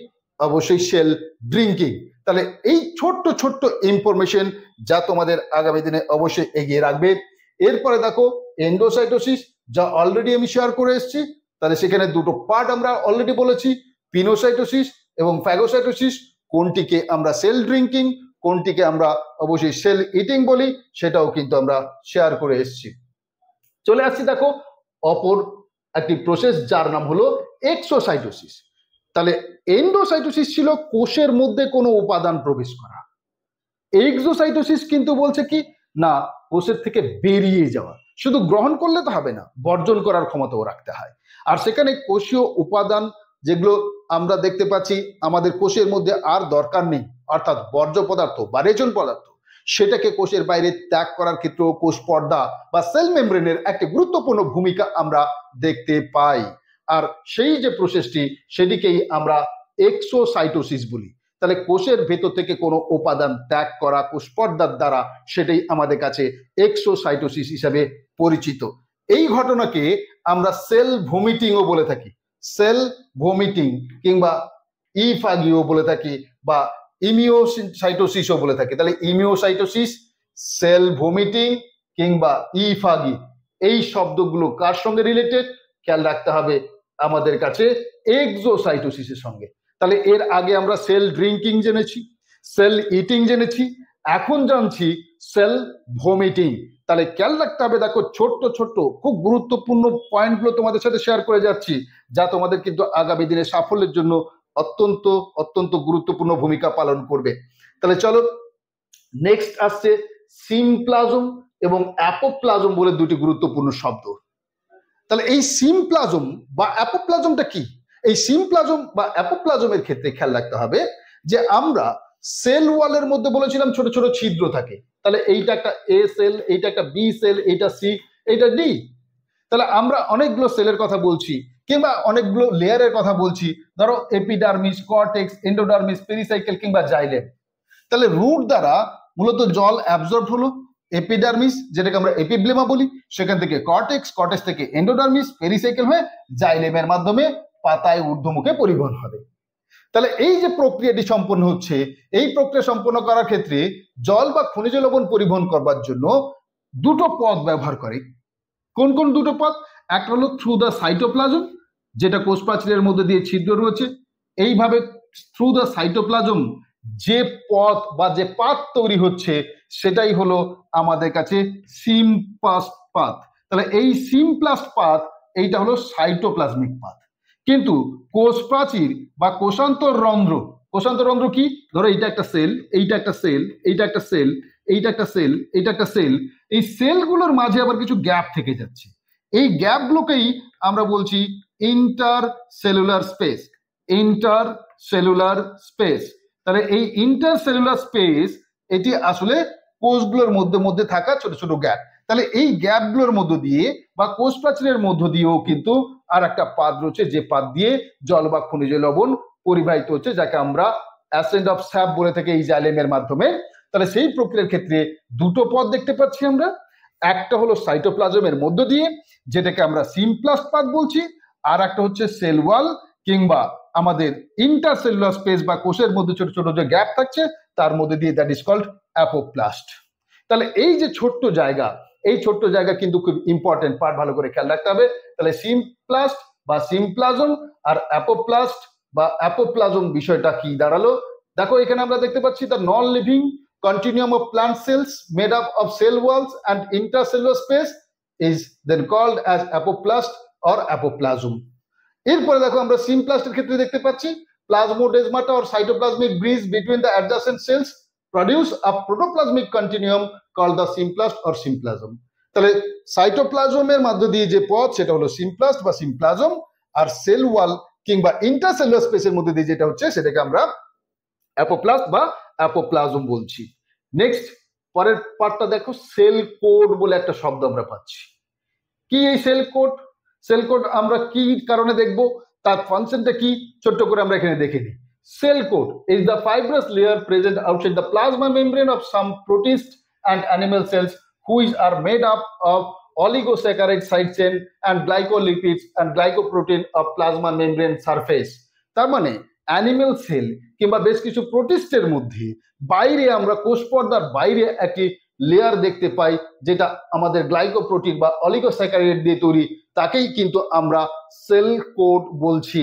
[SPEAKER 1] অবশ্যই সেল ড্রিঙ্কিং। তাহলে এই ছোট্ট ছোট্ট ইনফরমেশন যা তোমাদের আগামী দিনে অবশ্যই এগিয়ে রাখবে। এরপরে দেখো এন্ডোসাইটোসিস, যা অলরেডি আমি শেয়ার করে এসেছি। তাহলে সেখানে দুটো পার্ট আমরা অলরেডি বলেছি, পিনোসাইটোসিস এবং ফ্যাগোসাইটোসিস। কোনটিকে আমরা সেল ড্রিঙ্কিং, কোনটিকে আমরা অবশ্যই সেল ইটিং বলি, সেটাও কিন্তু আমরা শেয়ার করে এসেছি। চলে আসছি দেখো অপর একটি প্রসেস যার নাম হলো এক্সোসাইটোসিস। তাহলে এন্ডোসাইটোসিস ছিল কোষের মধ্যে কোনো উপাদান প্রবেশ করা, এক্সোসাইটোসিস কিন্তু বলছে কি না, কোষের থেকে বেরিয়ে যাওয়া। শুধু গ্রহণ করলে তো হবে না, বর্জন করার ক্ষমতাও রাখতে হয়। আর সেখানে কোষীয় উপাদান যেগুলো আমরা দেখতে পাচ্ছি আমাদের কোষের মধ্যে আর দরকার নেই, অর্থাৎ বর্জ্য পদার্থ বা রেচন পদার্থ, সেটাকে কোষের বাইরে ত্যাগ করার ক্ষেত্রেও কোষ পর্দা বা সেল মেমব্রেনের একটা গুরুত্বপূর্ণ ভূমিকা আমরা দেখতে পাই। আর সেই যে প্রসেসটি, সেটিকেই আমরা এক্সোসাইটোসিস বলি। তাহলে কোষের ভেতর থেকে কোনো উপাদান ত্যাগ করা কোষ পর্দার দ্বারা, সেটাই আমাদের কাছে এক্সোসাইটোসিস হিসাবে পরিচিত। এই ঘটনাকে আমরা সেল ভমিটিংও বলে থাকি, সেল ভমিটিং কিংবা ইফাগিও বলে থাকি, বা ইমিওসাইটোসিসও বলে থাকি। তাহলে ইমিওসাইটোসিস, সেল ভমিটিং কিংবা ইফাগি, এই শব্দগুলো কার সঙ্গে রিলেটেড? খেয়াল রাখতে হবে আমাদের কাছে এক্সোসাইটোসিসের সঙ্গে। তাহলে এর আগে আমরা সেল ড্রিঙ্কিং জেনেছি, সেল ইটিং জেনেছি, এখন জানছি সেল ভমিটিং। তাহলে খেয়াল রাখতে হবে, দেখো ছোট্ট ছোট্ট খুব গুরুত্বপূর্ণ পয়েন্টগুলো তোমাদের সাথে শেয়ার করে যাচ্ছি, যা তোমাদের কিন্তু আগামী দিনে সাফল্যের জন্য অত্যন্ত অত্যন্ত গুরুত্বপূর্ণ ভূমিকা পালন করবে। তাহলে চলো নেক্সট আসছে সিমপ্লাজম এবং অ্যাপোপ্লাজম বলে দুটি গুরুত্বপূর্ণ শব্দ। তাহলে এই সিমপ্লাজম বা অ্যাপোপ্লাজমটা কি? এই সিমপ্লাজম বা অ্যাপোপ্লাজমের ক্ষেত্রে খেয়াল রাখতে হবে যে আমরা সেল ওয়ালের মধ্যে বলেছিলাম ছোট ছোট ছিদ্র থাকে। তাহলে এইটা একটা এ সেল, এইটা একটা বি সেল, এইটা সি, এইটা ডি। তাহলে আমরা অনেকগুলো সেলের কথা বলছি কিংবা অনেকগুলো লেয়ারের কথা বলছি, ধরো এপিডার্মিস, কর্টেক্স, এন্ডোডার্মিস, পেরিসাইকেল কিংবা জাইলেম। তাহলে রুট দ্বারা মূলত জল অ্যাবজর্ব হলো, এপিডার্মিস যেটাকে আমরা এপিব্লেমা বলি, সেখান থেকে কর্টেক্স, কর্টেক্স থেকে এন্ডোডার্মিস, পেরিসাইকেল হয়ে জাইলেমের মাধ্যমে পাতায় ঊর্ধ্বমুখে পরিবহন হবে। তাহলে এই যে প্রক্রিয়াটি সম্পন্ন হচ্ছে, এই প্রক্রিয়া সম্পন্ন করার ক্ষেত্রে জল বা খনিজ লবণ পরিবহন করবার জন্য দুটো পথ ব্যবহার করে। কোন কোন দুটো পথ? একটা হলো থ্রু দ্য সাইটোপ্লাজম, যেটা কোষ প্রাচীরের মধ্যে দিয়ে ছিদ্র রয়েছে। এইভাবে থ্রু দ্য সাইটোপ্লাজম যে পথ বা যে পাথ তৈরি হচ্ছে, সেটাই হলো আমাদের কাছে সিমপাস্ট পাথ। তাহলে এই সিমপ্লাস্ট পাথ, এইটা হলো সাইটোপ্লাজমিক পাথ। কিন্তু কোষ প্রাচীর বা কোষান্তর রন্ধ্র, কোষান্তরন্ধ্র কি? ধরো এইটা একটা সেল, এইটা একটা সেল, এইটা একটা সেল, এইটা একটা সেল, এইটা একটা সেল। এই সেলগুলোর মাঝে আবার কিছু গ্যাপ থেকে যাচ্ছে। এই গ্যাপগুলোকেই আমরা বলছি inter cellular space. Inter cellular space. তাহলে এই ইন্টার সেলুলার স্পেস এটি আসলে কোষগুলোর মধ্যে মধ্যে থাকা ছোট ছোট গ্যাপ। তাহলে এই গ্যাপগুলোর মধ্য দিয়ে বা কোষ প্রাচীরের মধ্য দিয়েও কিন্তু আর একটা পাত রয়েছে, যে পাত দিয়ে জল বা খনিজ লবণ পরিবাহিত হচ্ছে, যাকে আমরা অ্যাসেন্ট অফ স্যাপ বলে থাকি এই জাইলেমের মাধ্যমে। তাহলে সেই প্রক্রিয়ার ক্ষেত্রে দুটো পথ দেখতে পাচ্ছি আমরা। একটা হলো সাইটোপ্লাজমের মধ্য দিয়ে, যেটাকে আমরা সিমপ্লাস্ট পাথ বলছি, আর একটা হচ্ছে সেল ওয়াল কিংবা আমাদের ইন্টারসেলুলার স্পেস বা কোষের মধ্যে ছোট ছোট যে গ্যাপ থাকছে তার মধ্যে দিয়ে, দ্যাট ইজ কল্ড অ্যাপোপ্লাস্ট। তাহলে এই যে ছোট্ট জায়গা, এই ছোট্ট জায়গা কিন্তু খুব ইম্পর্টেন্ট পার্ট, ভালো করে খেয়াল রাখতে হবে। তাহলে সিমপ্লাস্ট বা সিমপ্লাজম আর অ্যাপোপ্লাস্ট বা অ্যাপোপ্লাজম বিষয়টা কি দাঁড়ালো? দেখো এখানে আমরা দেখতে পাচ্ছি the non living continuum of plant cells made up of cell walls and intercellular space is then called as apoplast or apoplasm. এরপরে দেখো আমরা সিমপ্লাস্টের ক্ষেত্রে দেখতে পাচ্ছি প্লাজমোডেজমাটা or cytoplasmic bridge between the adjacent cells produce a protoplasmic continuum called the symplast or symplasm. তাহলে সাইটোপ্লাজমের মধ্য দিয়ে যে পথ সেটা হলো সিমপ্লাস্ট বা সিমপ্লাজম, আর সেল ওয়াল কিংবা ইন্টারসেলুলার স্পেসের মধ্যে দিয়ে যেটা হচ্ছে সেটাকে আমরা অ্যাপোপ্লাস্ট বা অ্যাপোপ্লাজম বলছি। নেক্সট পরের পার্টটা দেখো, সেল কোড বলে একটা শব্দ আমরা পাচ্ছি। কি এই সেল কোড? সেল কোড আমরা কি কারণে দেখব, তার ফাংশনটা কি, ছোট্ট করে আমরা এখানে দেখে নিই। Cell coat is the fibrous layer present outside the plasma membrane of some protist and animal cells which are made up of oligosaccharide side chain and glycolipids and glycoprotein of plasma membrane surface। তার মানে animal cell কিংবা বেশ কিছু প্রোটিস্টের মধ্যে বাইরে আমরা কোষ পর্দার বাইরে একটি লেয়ার দেখতে পাই, যেটা আমাদের গ্লাইকোপ্রোটিন বা অলিগোস্যাকারাইড দিয়ে তৈরি, তাকেই কিন্তু আমরা সেল কোড বলছি।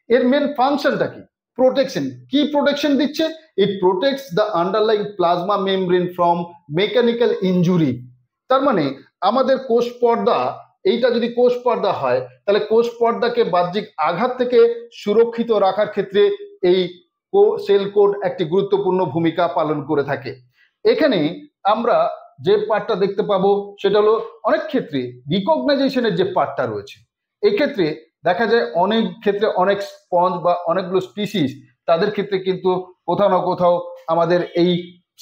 [SPEAKER 1] এর মেন ফাংশনটা কি? প্রোটেকশন। কি প্রোটেকশন দিচ্ছে? It protects the underlying plasma membrane from mechanical injury. তার মানে আমাদের কোষ পর্দা, এইটা যদি কোষ পর্দা হয় তাহলে কোষ পর্দাকে বাহ্যিক আঘাত থেকে সুরক্ষিত রাখার ক্ষেত্রে এই সেল কোড একটি গুরুত্বপূর্ণ ভূমিকা পালন করে থাকে। এখানে আমরা যে পার্টটা দেখতে পাবো সেটা হলো অনেক ক্ষেত্রে রিকগনাইজেশনের যে পার্টটা রয়েছে। এক্ষেত্রে দেখা যায় অনেক ক্ষেত্রে অনেক স্পঞ্জ বা অনেকগুলো স্পিসিস, তাদের ক্ষেত্রে কিন্তু কোথাও না কোথাও আমাদের এই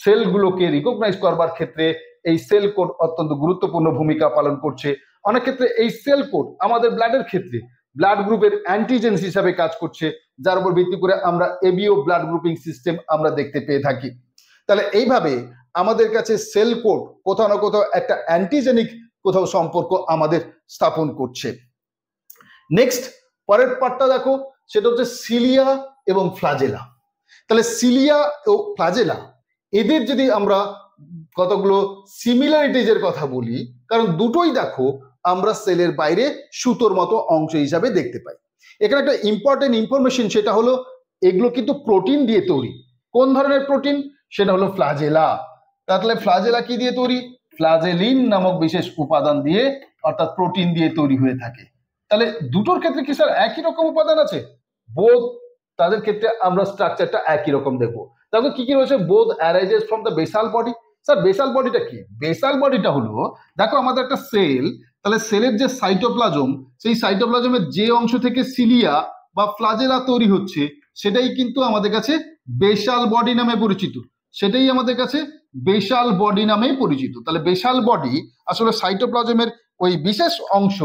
[SPEAKER 1] সেলগুলোকে রিকগনাইজ করবার ক্ষেত্রে এই সেল কোড অত্যন্ত গুরুত্বপূর্ণ ভূমিকা পালন করছে। অনেক ক্ষেত্রে এই সেল কোড আমাদের ব্লাডের ক্ষেত্রে ব্লাড গ্রুপের অ্যান্টিজেন্স হিসাবে কাজ করছে, যার উপর ভিত্তি করে আমরা এবিও ব্লাড গ্রুপিং সিস্টেম আমরা দেখতে পেয়ে থাকি। তাহলে এইভাবে আমাদের কাছে সেল কোড কোথাও না কোথাও একটা অ্যান্টিজেনিক কোথাও সম্পর্ক আমাদের স্থাপন করছে। নেক্সট পরের পার্টটা দেখো, সেটা হচ্ছে সিলিয়া এবং ফ্লাজেলা। তাহলে সিলিয়া ও ফ্লাজেলা এদের যদি আমরা কতগুলো সিমিলারিটিজের কথা বলি, কারণ দুটোই দেখো আমরা সেলের বাইরে সুতোর মতো অংশ হিসাবে দেখতে পাই। এখানে একটা ইম্পর্টেন্ট ইনফরমেশন, সেটা হলো এগুলো কিন্তু প্রোটিন দিয়ে তৈরি। কোন ধরনের প্রোটিন? সেটা হলো ফ্লাজেলা। তাহলে ফ্লাজেলা কি দিয়ে তৈরি? ফ্লাজেলিন নামক বিশেষ উপাদান দিয়ে, অর্থাৎ প্রোটিন দিয়ে তৈরি হয়ে থাকে। তাহলে দুটোর ক্ষেত্রে কি স্যার একই রকম উপাদান আছে? বোধ তাদের ক্ষেত্রে আমরা স্ট্রাকচারটা একই রকম দেখবো। তাহলে কি কি রয়েছে? বোধ arises from the basal body. Sir basal বডিটা কি? বেসাল বডিটা হলো, দেখো আমাদের একটা সেল, তাহলে সেলের যে সাইটোপ্লাজম, সেই সাইটোপ্লাজমের যে অংশ থেকে সিলিয়া বা ফ্লাজেলা তৈরি হচ্ছে সেটাই কিন্তু আমাদের কাছে বেসাল বডি নামে পরিচিত। সেটাই আমাদের কাছে বেসাল বডি নামেই পরিচিত। তাহলে বেসাল বডি আসলে সাইটোপ্লাজমের ওই বিশেষ অংশ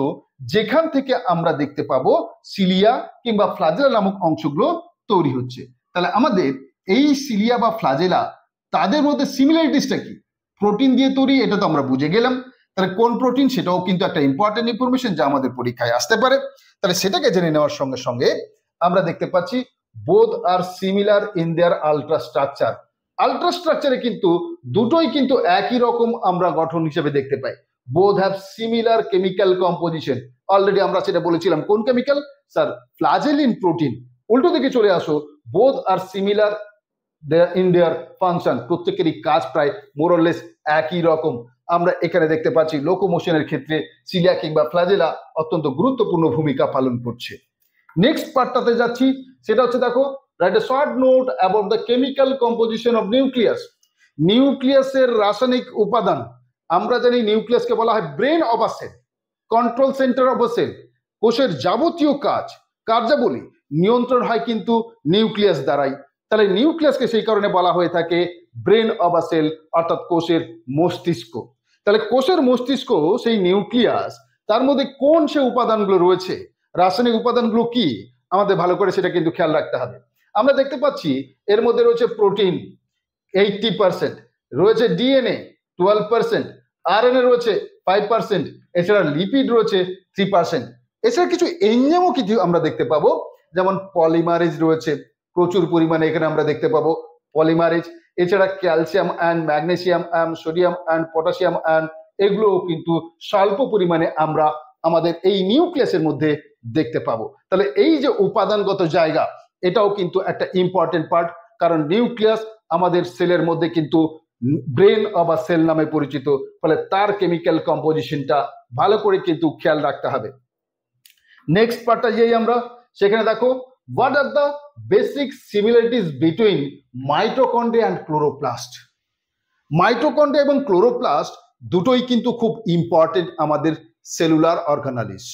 [SPEAKER 1] যেখান থেকে আমরা দেখতে পাবো সিলিয়া কিংবা ফ্লাজেলা নামক অংশগুলো তৈরি হচ্ছে। তাহলে আমাদের এই সিলিয়া বা ফ্লাজেলা, তাদের মধ্যে সিমিলারিটিসটা কি? প্রোটিন দিয়ে তৈরি, এটা তো আমরা বুঝে গেলাম। তাহলে কোন প্রোটিন, সেটাও কিন্তু একটা ইম্পর্টেন্ট ইনফরমেশন যা আমাদের পরীক্ষায় আসতে পারে। তাহলে সেটাকে জেনে নেওয়ার সঙ্গে সঙ্গে আমরা দেখতে পাচ্ছি both are similar in their ultrastructure. আল্ট্রাস্ট্রাকচারে কিন্তু দুটোই কিন্তু একই রকম আমরা গঠন হিসেবে দেখতে পাই। Both have similar chemical composition. Already আমরা সেটা বলেছিলাম, কোন কেমিক্যাল? Sir ফ্লাজেলিন protein. উল্টো দিকে চলে আসো, both are similar in their function. প্রত্যেকেরই কাজ প্রায় মোরলেস একই রকম। আমরা এখানে দেখতে পাচ্ছি লোকোমোশনের ক্ষেত্রে সিলিয়া কিংবা ফ্লাজেলা অত্যন্ত গুরুত্বপূর্ণ ভূমিকা পালন করছে। নেক্সট পার্টটাতে যাচ্ছি, সেটা হচ্ছে দেখো write a short note about the chemical composition of nucleus. নিউক্লিয়াসের রাসায়নিক উপাদান। আমরা জানি নিউক্লিয়াসকে বলা হয় brain of a cell, control centre of a cell. কোষের যাবতীয় কার্যাবলী নিয়ন্ত্রণ হয় কিন্তু নিউক্লিয়াস দ্বারাই। তাহলে নিউক্লিয়াসকে সেই কারণে বলা হয়ে থাকে ব্রেন অফ আ সেল, অর্থাৎ কোষের মস্তিষ্ক। তাহলে কোষের মস্তিষ্ক সেই নিউক্লিয়াস, তার মধ্যে কোন সে উপাদানগুলো রয়েছে, রাসায়নিক উপাদানগুলো কি, আমাদের ভালো করে সেটা কিন্তু খেয়াল রাখতে হবে। আমরা দেখতে পাচ্ছি এর মধ্যে রয়েছে প্রোটিন 80%, রয়েছে ডিএনএ 12%, আরএনএ রয়েছে 5%, এছাড়া লিপিড রয়েছে 3%। এছাড়া কিছু এনজাইমও কিছু আমরা দেখতে পাবো, যেমন পলিমারেজ রয়েছে প্রচুর পরিমাণে, এখানে আমরা দেখতে পাবো পলিমারেজ। এছাড়া calcium and magnesium and sodium and potassium and এগুলোও কিন্তু স্বল্প পরিমাণে আমরা আমাদের এই নিউক্লিয়াসের মধ্যে দেখতে পাবো। তাহলে এই যে উপাদানগত জায়গা, এটাও কিন্তু একটা ইম্পর্টেন্ট পার্ট, কারণ নিউক্লিয়াস আমাদের সেলের মধ্যে কিন্তু ব্রেন অব আ সেল নামে পরিচিত। ফলে তার কেমিক্যাল কম্পোজিশনটা ভালো করে কিন্তু খেয়াল রাখতে হবে। নেক্সট পার্টটা যেই আমরা, সেখানে দেখো what are the basic similarities between mitochondria and chloroplast. Mitochondria এবং ক্লোরোপ্লাস্ট দুটোই কিন্তু খুব ইম্পর্টেন্ট আমাদের সেলুলার অর্গানালিস।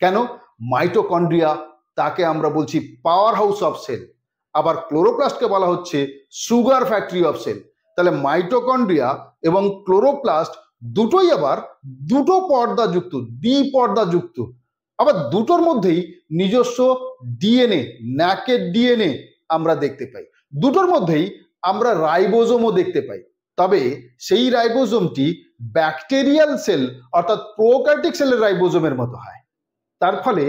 [SPEAKER 1] কেন? মাইটোকন্ড্রিয়া তাকে আমরা বলছি পাওয়ার হাউস অফ সেল, আবার ক্লোরোপ্লাস্টকে বলা হচ্ছে সুগার ফ্যাক্টরি অফ সেল। তাহলে মাইটোকন্ড্রিয়া এবং ক্লোরোপ্লাস্ট দুটোই আবার দুটো পর্দাযুক্ত, দ্বিপর্দাযুক্ত, আবার দুটোর মধ্যেই নিজস্ব ডিএনএ, ন্যাকেড ডিএনএ আমরা দেখতে পাই। দুটোর মধ্যেই আমরা রাইবোজোমও দেখতে পাই, তবে সেই রাইবোজোমটি ব্যাকটেরিয়াল সেল অর্থাৎ প্রোক্যারিওটিক সেলের রাইবোজোমের মতো হয়। তার ফলে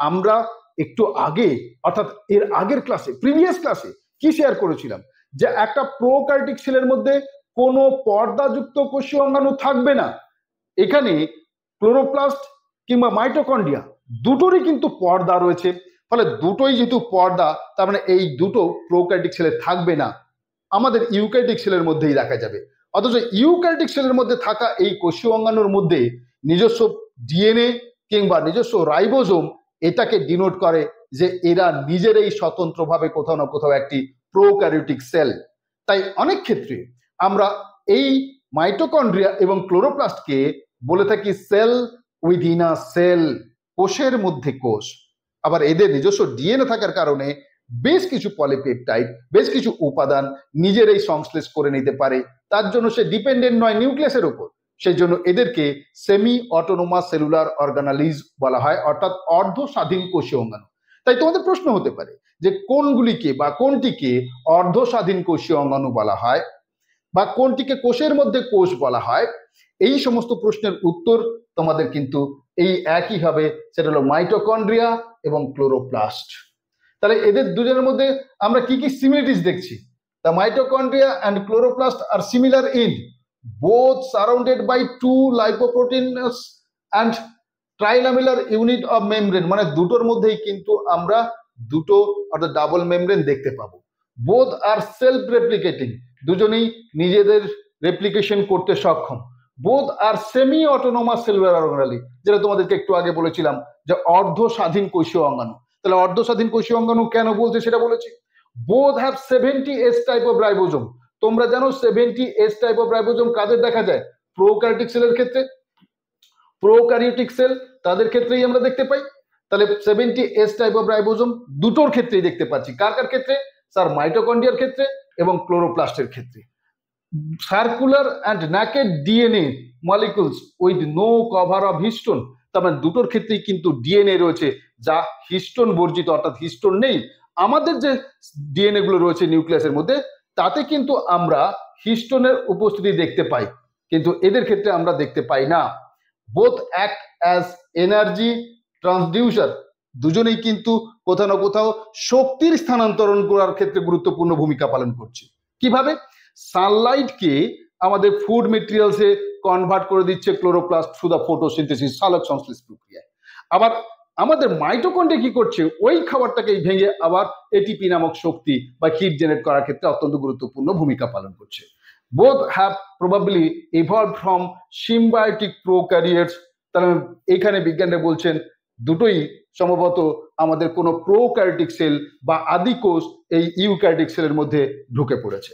[SPEAKER 1] আমরা একটু আগে অর্থাৎ এর আগের ক্লাসে, প্রিভিয়াস ক্লাসে কি শেয়ার করেছিলাম, যে একটা প্রোক্যারিওটিক সেলের মধ্যে কোনো পর্দাযুক্ত কোষীয় অঙ্গাণু থাকবে না। এখানে ক্লোরোপ্লাস্ট কিংবা মাইটোকন্ড্রিয়া দুটোরই কিন্তু পর্দা রয়েছে। ফলে দুটোই যেহেতু পর্দা, তার মানে এই দুটো প্রোক্যারিওটিক সেলে থাকবে না, আমাদের ইউক্যারিওটিক সেলের মধ্যেই দেখা যাবে। অথচ ইউক্যারিওটিক সেলের মধ্যে থাকা এই কোষীয় অঙ্গাণুর মধ্যে নিজস্ব ডিএনএ কিংবা নিজস্ব রাইবোজোম এটাকে ডিনোট করে যে এরা নিজেরাই স্বতন্ত্রভাবে কোথাও না কোথাও একটি প্রোক্যারিওটিক সেল। তাই অনেক ক্ষেত্রে আমরা এই মাইটোকন্ড্রিয়া এবং ক্লোরোপ্লাস্টকে বলে থাকি সেল উইদিন আ সেল, কোষের মধ্যে কোষ। আবার এদের নিজস্ব ডিএনএ থাকার কারণে বেশ কিছু পলিপেপটাইড, বেশ কিছু উপাদান নিজেরাই সংশ্লেষ করে নিতে পারে। তার জন্য সে ডিপেন্ডেন্ট নয় নিউক্লিয়াসের উপর। সেই জন্য এদেরকে সেমি অটোনোমাস সেলুলার অর্গানালিজ বলা হয়, অর্থাৎ অর্ধ স্বাধীন কোষীয় অঙ্গাণু। তাই তোমাদের প্রশ্ন হতে পারে যে কোনগুলিকে বা কোনটিকে অর্ধ স্বাধীন কোষীয় অঙ্গাণু বলা হয় বা কোনটিকে কোষের মধ্যে কোষ বলা হয়। এই সমস্ত প্রশ্নের উত্তর তোমাদের কিন্তু এই একই হবে, সেটা হলো মাইটোকন্ড্রিয়া এবং ক্লোরোপ্লাস্ট। তাহলে এদের দুজনের মধ্যে আমরা কি কি সিমিলারিটিস দেখছি? The mitochondria and chloroplast are similar in both surrounded by two lipoproteinous and trilamellar unit of membrane, মানে দুটোর মধ্যেই কিন্তু আমরা দুটো অর্থাৎ ডাবল মেমব্রেন দেখতে পাবো। both are self replicating, দুজনেই নিজেদের রেপ্লিকেশন করতে সক্ষম। both are semi autonomous cellular organelle, যেটা তোমাদেরকে একটু আগে বলেছিলাম যে অর্ধ স্বাধীন কোষীয় অঙ্গাণু। তাহলে অর্ধ স্বাধীন কোষীয় অঙ্গাণু কেন বলছে সেটা বলেছি। both have 70S type of ribosome, তোমরা জানো 70S টাইপ অফ রাইবোজোম কাদের দেখা যায়? প্রোক্যারিওটিক সেলের ক্ষেত্রে। প্রোক্যারিওটিক সেল তাদের ক্ষেত্রেই আমরা দেখতে পাই। তাহলে 70S টাইপ অফ রাইবোজোম দুটোর ক্ষেত্রেই দেখতে পাচ্ছি। কার কার ক্ষেত্রে? স্যার মাইটোকন্ড্রিয়ার ক্ষেত্রে এবং ক্লোরোপ্লাস্টের ক্ষেত্রে। Circular and naked DNA molecules with no cover of histone, তার মানে দুটোর ক্ষেত্রেই কিন্তু ডিএনএ রয়েছে যা হিস্টোন বর্জিত, অর্থাৎ হিস্টোন নেই। আমাদের যে ডিএনএ গুলো রয়েছে নিউক্লিয়াসের মধ্যে তাতে কিন্তু আমরা হিস্টোনের উপস্থিতি দেখতে পাই, কিন্তু এদের ক্ষেত্রে আমরা দেখতে পাই না। Both act as energy transducer, দুজনেই কিন্তু কোথাও না কোথাও শক্তির স্থানান্তরণ করার ক্ষেত্রে গুরুত্বপূর্ণ ভূমিকা পালন করছে। কিভাবে? সানলাইটকে আমাদের ফুড মেটেরিয়ালসে কনভার্ট করে দিচ্ছে ক্লোরোপ্লাস্ট থ্রু দ্য ফটোসিনথেসিস, সালোক সংশ্লেষ প্রক্রিয়ায়। আবার আমাদের মাইটোকন্ড্রিয়া কি করছে? ওই খাবারটাকে ভেঙে আবার এটিপি নামক শক্তি বা হিট জেনারেট করার ক্ষেত্রে অত্যন্ত গুরুত্বপূর্ণ ভূমিকা পালন করছে। Both have probably evolved from symbiotic prokaryotes, তাহলে এখানে বিজ্ঞানীরা বলছেন দুটোই সম্ভবত আমাদের কোনো প্রোক্যারিওটিক সেল বা আদি কোষ এই ইউক্যারিওটিক সেলের মধ্যে ঢুকে পড়েছে।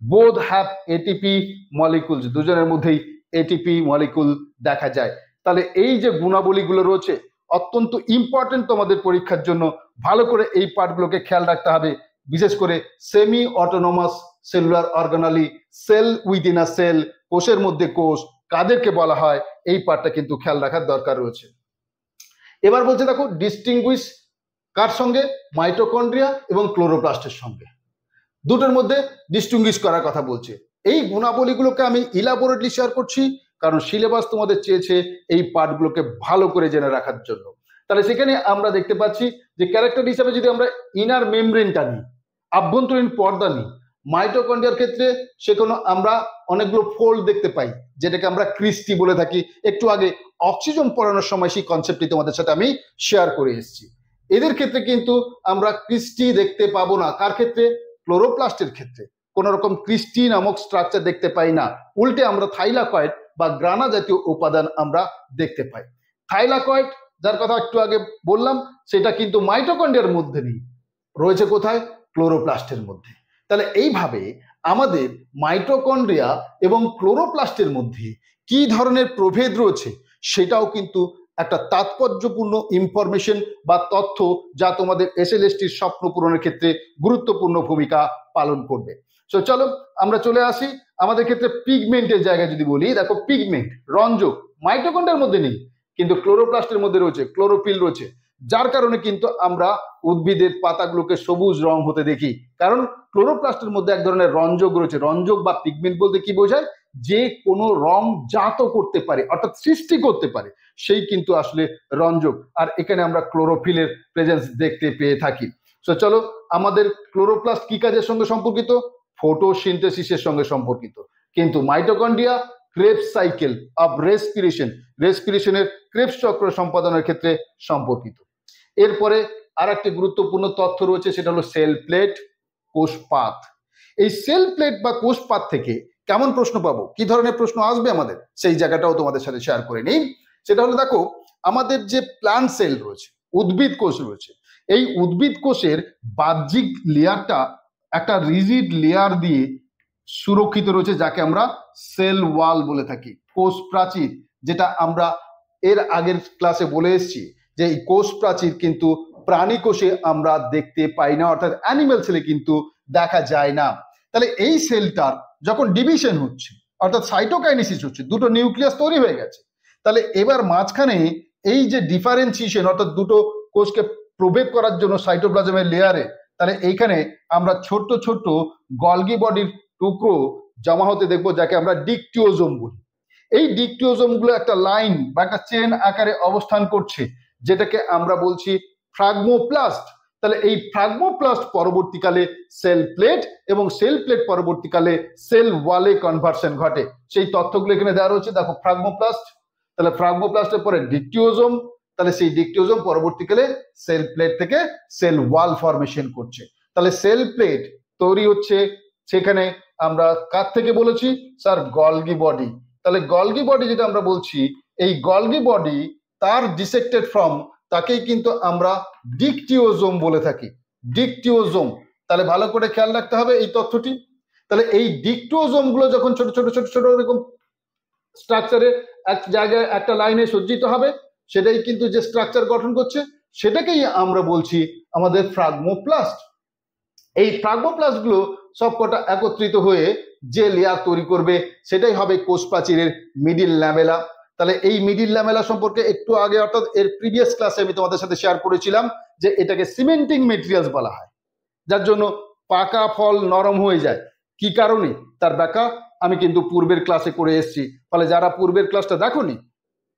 [SPEAKER 1] বোথ হ্যাভ এটিপি মলিকুলস, দুজনের মধ্যেই এটিপি মলিকুল দেখা যায়। তাহলে এই যে গুণাবলীগুলো রয়েছে অত্যন্ত ইম্পর্টেন্ট তোমাদের পরীক্ষার জন্য, ভালো করে এই পার্টগুলোকে খেয়াল রাখতে হবে। বিশেষ করে semi autonomous cellular organelle, cell within a cell, কোষের মধ্যে কোষ কাদেরকে বলা হয়, এই পার্টটা কিন্তু খেয়াল রাখার দরকার রয়েছে। এবার বলছে দেখো ডিস্টিংগুইশ কার সঙ্গে, মাইটোকন্ড্রিয়া এবং ক্লোরোপ্লাস্টের সঙ্গে, দুটোর মধ্যে ডিস্টিংগুইশ করার কথা বলছে। এই গুণাবলীগুলোকে আমি ইলাবোরেটলি শেয়ার করছি কারণ সিলেবাস তোমাদের চেয়েছে এই পার্টগুলোকে ভালো করে জেনে রাখার জন্য। তাহলে সেখানে আমরা দেখতে পাচ্ছি যে ক্যারেক্টার হিসাবে যদি আমরা ইনার মেমব্রেনটা নিই, আভ্যন্তরীণ পর্দা নিই, মাইটোকন্ড্রিয়ার ক্ষেত্রে সেখানে আমরা অনেকগুলো ফোল্ড দেখতে পাই যেটাকে আমরা ক্রিস্টি বলে থাকি। একটু আগে অক্সিজেন পড়ানোর সময় সেই কনসেপ্টটি তোমাদের সাথে আমি শেয়ার করে এসেছি। এদের ক্ষেত্রে কিন্তু আমরা ক্রিস্টি দেখতে পাবো না। কার ক্ষেত্রে? ক্লোরোপ্লাস্টের ক্ষেত্রে কোন রকম ক্রিস্টি নামক স্ট্রাকচার দেখতে পাই না, উল্টে আমরা থাইলাকয়েড বা গ্রানা জাতীয় উপাদান আমরা দেখতে পাই। থাইলাকয়েড যার কথা একটু আগে বললাম সেটা কিন্তু মাইটোকন্ড্রিয়ার মধ্যে নেই, রয়েছে কোথায়? ক্লোরোপ্লাস্টের মধ্যে। তাহলে এইভাবে আমাদের মাইটোকন্ড্রিয়া এবং ক্লোরোপ্লাস্টের মধ্যে কি ধরনের প্রভেদ রয়েছে সেটাও কিন্তু একটা তাৎপর্যপূর্ণ ইনফরমেশন বা তথ্য যা তোমাদের এসএলএসটির স্বপ্ন পূরণের ক্ষেত্রে গুরুত্বপূর্ণ ভূমিকা পালন করবে। তো চলো আমরা চলে আসি আমাদের ক্ষেত্রে পিগমেন্টের জায়গায় যদি বলি, দেখো পিগমেন্ট রঞ্জক মাইটোকন্ড্রিয়ার মধ্যে নেই কিন্তু ক্লোরোপ্লাস্টের মধ্যে রয়েছে, ক্লোরোফিল রয়েছে, যার কারণে কিন্তু আমরা উদ্ভিদের পাতাগুলোকে সবুজ রং হতে দেখি, কারণ ক্লোরোপ্লাস্টের মধ্যে এক ধরনের রঞ্জক রয়েছে। রঞ্জক বা পিগমেন্ট বলতে কি বোঝায়? যে কোনো রং জাত করতে পারে অর্থাৎ সৃষ্টি করতে পারে, সেই কিন্তু আসলে রঞ্জক। আর এখানে আমরা ক্লোরোফিলের প্রেজেন্স দেখতে পেয়ে থাকি। তো চলো আমাদের ক্লোরোপ্লাস্ট কি কাজের সঙ্গে সম্পর্কিত? ফটোসিনথেসিসের সঙ্গে সম্পর্কিত। কিন্তু mitochondria Krebs cycle of respiration, রেসপিরেশনের ক্রেবস চক্র সম্পাদনের ক্ষেত্রে সম্পর্কিত। এরপরে আর একটি গুরুত্বপূর্ণ তথ্য রয়েছে, সেটা হলো সেল প্লেট, কোষপাত। এই সেল প্লেট বা কোষপাত থেকে কেমন প্রশ্ন পাবো, কি ধরনের প্রশ্ন আসবে আমাদের, সেই জায়গাটাও তোমাদের সাথে শেয়ার করে নিই। সেটা হলো দেখো আমাদের যে প্ল্যান্ট সেল রয়েছে, উদ্ভিদ কোষ রয়েছে, এই উদ্ভিদ কোষের বাহ্যিক লেয়ারটা একটা রিজিড লেয়ার দিয়ে সুরক্ষিত রয়েছে যাকে আমরা সেল ওয়াল বলে থাকি, কোষ প্রাচীর, যেটা আমরা এর আগের ক্লাসে বলে এসেছি যে এই কোষ প্রাচীর কিন্তু প্রাণী কোষে আমরা দেখতে পাই না, অর্থাৎ অ্যানিমেল সেলে কিন্তু দেখা যায় না। তাহলে এই সেলটার যখন ডিভিশন হচ্ছে অর্থাৎ সাইটোকাইনেসিস হচ্ছে, দুটো নিউক্লিয়াস তৈরি হয়ে গেছে, তাহলে এবার মাঝখানে এই যে ডিফারেন্সিয়েশন অর্থাৎ দুটো কোষকে প্রভেদ করার জন্য সাইটোপ্লাজমের লেয়ারে, তাহলে এইখানে আমরা ছোট্ট ছোট্ট গলগি বডির টুকরো জমা হতে দেখবো যাকে আমরা ডিকটিওজোম বলি। এই ডিকটিওজোম গুলো একটা লাইন বা একটা চেন আকারে অবস্থান করছে যেটাকে আমরা বলছি ফ্রাগমোপ্লাস্ট। তাহলে এই ফ্রাগমোপ্লাস্ট পরবর্তীকালে সেল প্লেট এবং সেল প্লেট পরবর্তীকালে সেল ওয়ালে কনভার্সন ঘটে, সেই তথ্যগুলো এখানে দেওয়া রয়েছে। দেখো ফ্রাগমোপ্লাস্ট, তাহলে ফ্রাগমোপ্লাস্টের পরে ডিকটিওজোম, তাহলে সেই ডিকটিওজোম পরবর্তীকালে সেল প্লেট থেকে সেল ওয়াল ফরমেশন করছে। তাহলে সেল প্লেট তৈরি হচ্ছে সেখানে আমরা কার থেকে বলেছি? Sir Golgi body. তাহলে গলগি বডি যেটা আমরা বলছি, এই গলগি বডি তার ডিসেক্টেড ফর্ম তাকেই কিন্তু আমরা ডিকটিওজোম বলে থাকি, ডিকটিওজোম। তাহলে ভালো করে খেয়াল রাখতে হবে এই তথ্যটি। তাহলে এই ডিকটিওজোম গুলো যখন ছোট ছোট ছোট ছোট এরকম স্ট্রাকচারে এক জায়গায় একটা লাইনে সজ্জিত হবে, সেটাই কিন্তু যে স্ট্রাকচার গঠন করছে সেটাকেই আমরা বলছি আমাদের ফ্রাগমোপ্লাস্ট। এই ফ্রাগমোপ্লাস্ট গুলো সবকটা একত্রিত হয়ে যে লেয়ার তৈরি করবে সেটাই হবে কোষ প্রাচীরের মিডিল ল্যামেলা। তাহলে এই মিডিল ল্যামেলা সম্পর্কে একটু আগে অর্থাৎ এর প্রিভিয়াস ক্লাসে আমি তোমাদের সাথে শেয়ার করেছিলাম যে এটাকে সিমেন্টিং মেটেরিয়ালস বলা হয়, যার জন্য পাকা ফল নরম হয়ে যায়। কি কারণে তার ব্যাখ্যা আমি কিন্তু পূর্বের ক্লাসে করে এসেছি, ফলে যারা পূর্বের ক্লাসটা দেখোনি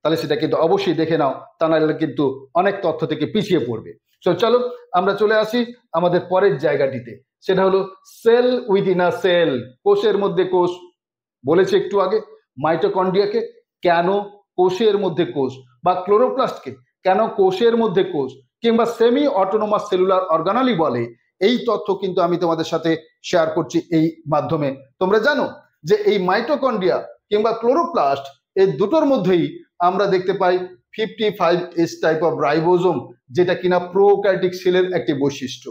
[SPEAKER 1] তাহলে সেটা কিন্তু অবশ্যই দেখে নাও, তা নাহলে কিন্তু অনেক তথ্য থেকে পিছিয়ে পড়বে। তো চলো আমরা চলে আসি আমাদের পরের জায়গাটিতে, সেটা হলো সেল উইদিন আ সেল, কোষের মধ্যে কোষ। বলেছি একটু আগে মাইটোকন্ড্রিয়াকে কেন কোষের মধ্যে কোষ, বা ক্লোরোপ্লাস্টকে কেন কোষের মধ্যে কোষ কিংবা সেমি অটোনোমাস সেলুলার অর্গানালি বলে, এই তথ্য কিন্তু আমি তোমাদের সাথে শেয়ার করছি এই মাধ্যমে। তোমরা জানো যে এই মাইটোকন্ড্রিয়া কিংবা ক্লোরোপ্লাস্ট এই দুটোর মধ্যেই আমরা দেখতে পাই 55S টাইপ অফ রাইবোজোম, যেটা কিনা প্রোক্যারিওটিক সেলের একটি বৈশিষ্ট্য।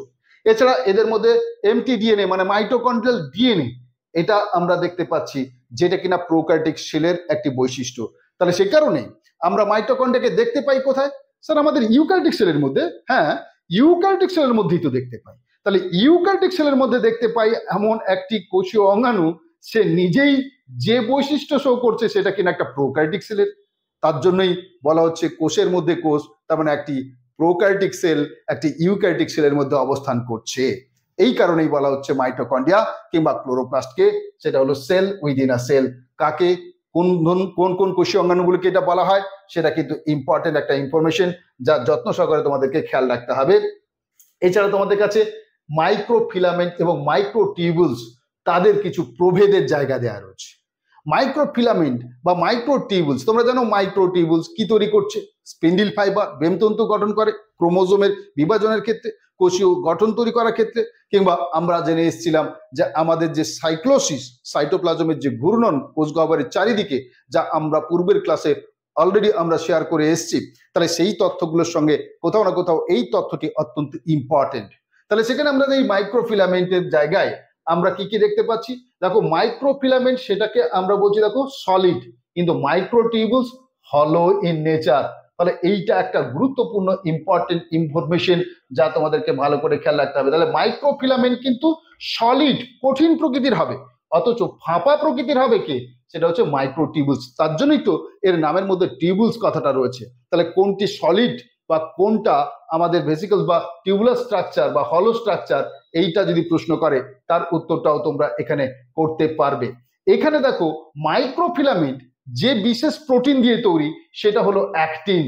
[SPEAKER 1] এছাড়া এদের মধ্যে mtDNA মানে মাইটোকন্ড্রিয়াল ডিএনএ, এটা আমরা দেখতে পাচ্ছি, যেটা কিনা প্রোক্যারিওটিক সেলের একটি বৈশিষ্ট্য। তাহলে সে কারণে আমরা মাইটোকন্ড্রিয়াকে দেখতে পাই কোথায়? স্যার আমাদের ইউক্যারিওটিক সেলের মধ্যে। হ্যাঁ, ইউক্যারিওটিক সেলের মধ্যেই তো দেখতে পাই। তাহলে ইউক্যারিওটিক সেলের মধ্যে দেখতে পাই এমন একটি কোষীয় অঙ্গাণু, সে নিজেই যে বৈশিষ্ট্য শো করছে সেটা কিনা একটা প্রোক্যারিওটিক সেলের। তার জন্যই বলা হচ্ছে কোষের মধ্যে কোষ, তার মানে একটি প্রোক্যারিওটিক সেল একটি ইউক্যারিওটিক সেলের মধ্যে অবস্থান করছে। এই কারণেই বলা হচ্ছে মাইটোকন্ড্রিয়া কিংবা ক্লোরোপ্লাস্টকে সেটা হলো সেল উইদিন আ সেল। কাকে, কোন কোন কোন কোষীয় অঙ্গাণুগুলোকে এটা বলা হয় সেটা কিন্তু ইম্পর্টেন্ট একটা ইনফরমেশন, যা যত্ন সহকারে তোমাদেরকে খেয়াল রাখতে হবে। এছাড়া তোমাদের কাছে মাইক্রোফিলামেন্ট এবং মাইক্রোটিউবুলস, তাদের কিছু প্রভেদের জায়গা দেওয়া রয়েছে। মাইক্রোফিলামেন্ট বা মাইক্রোটিউবুলস, তোমরা জানো মাইক্রোটিউবুলস কি তৈরি করছে? স্পিন্ডিল ফাইবার, বেমতন্তু গঠন করে ক্রোমোজোমের বিভাজনের ক্ষেত্রে, কোষীয় গঠন তৈরি করার ক্ষেত্রে, কিংবা আমরা জেনে এসেছিলাম যে আমাদের যে সাইক্লোসিস, সাইটোপ্লাজমের যে ঘূর্ণন কোষ গহ্বরের চারিদিকে, যা আমরা পূর্বের ক্লাসে অলরেডি আমরা শেয়ার করে এসেছি। তাহলে সেই তথ্যগুলোর সঙ্গে কোথাও না কোথাও এই তথ্যটি অত্যন্ত ইম্পর্টেন্ট। তাহলে সেখানে আমরা এই মাইক্রোফিলামেন্টের জায়গায় আমরা কি কি দেখতে পাচ্ছি? দেখো, মাইক্রোফিলামেন্ট সেটাকে আমরা বলছি দেখো সলিড, কিন্তু মাইক্রোটিউবুলস হলো ইন নেচার। তাহলে এইটা একটা গুরুত্বপূর্ণ ইম্পর্টেন্ট ইনফরমেশন, যা তোমাদেরকে ভালো করে খেয়াল রাখতে হবে। তাহলে মাইক্রোফিলামেন্ট কিন্তু সলিড, কঠিন প্রকৃতির হবে, অথচ ফাঁপা প্রকৃতির হবে কে? সেটা হচ্ছে মাইক্রোটিউবুলস। তার জন্যই তো এর নামের মধ্যে টিউবুলস কথাটা রয়েছে। তাহলে কোনটি সলিড বা কোনটা আমাদের ভেসিকলস বা টিউবুলার স্ট্রাকচার বা হলো স্ট্রাকচার, এইটা যদি প্রশ্ন করে তার উত্তরটাও তোমরা এখানে করতে পারবে। এখানে দেখো, মাইক্রোফিলামেন্ট যে বিশেষ প্রোটিন দিয়ে তৈরি সেটা হলো অ্যাক্টিন,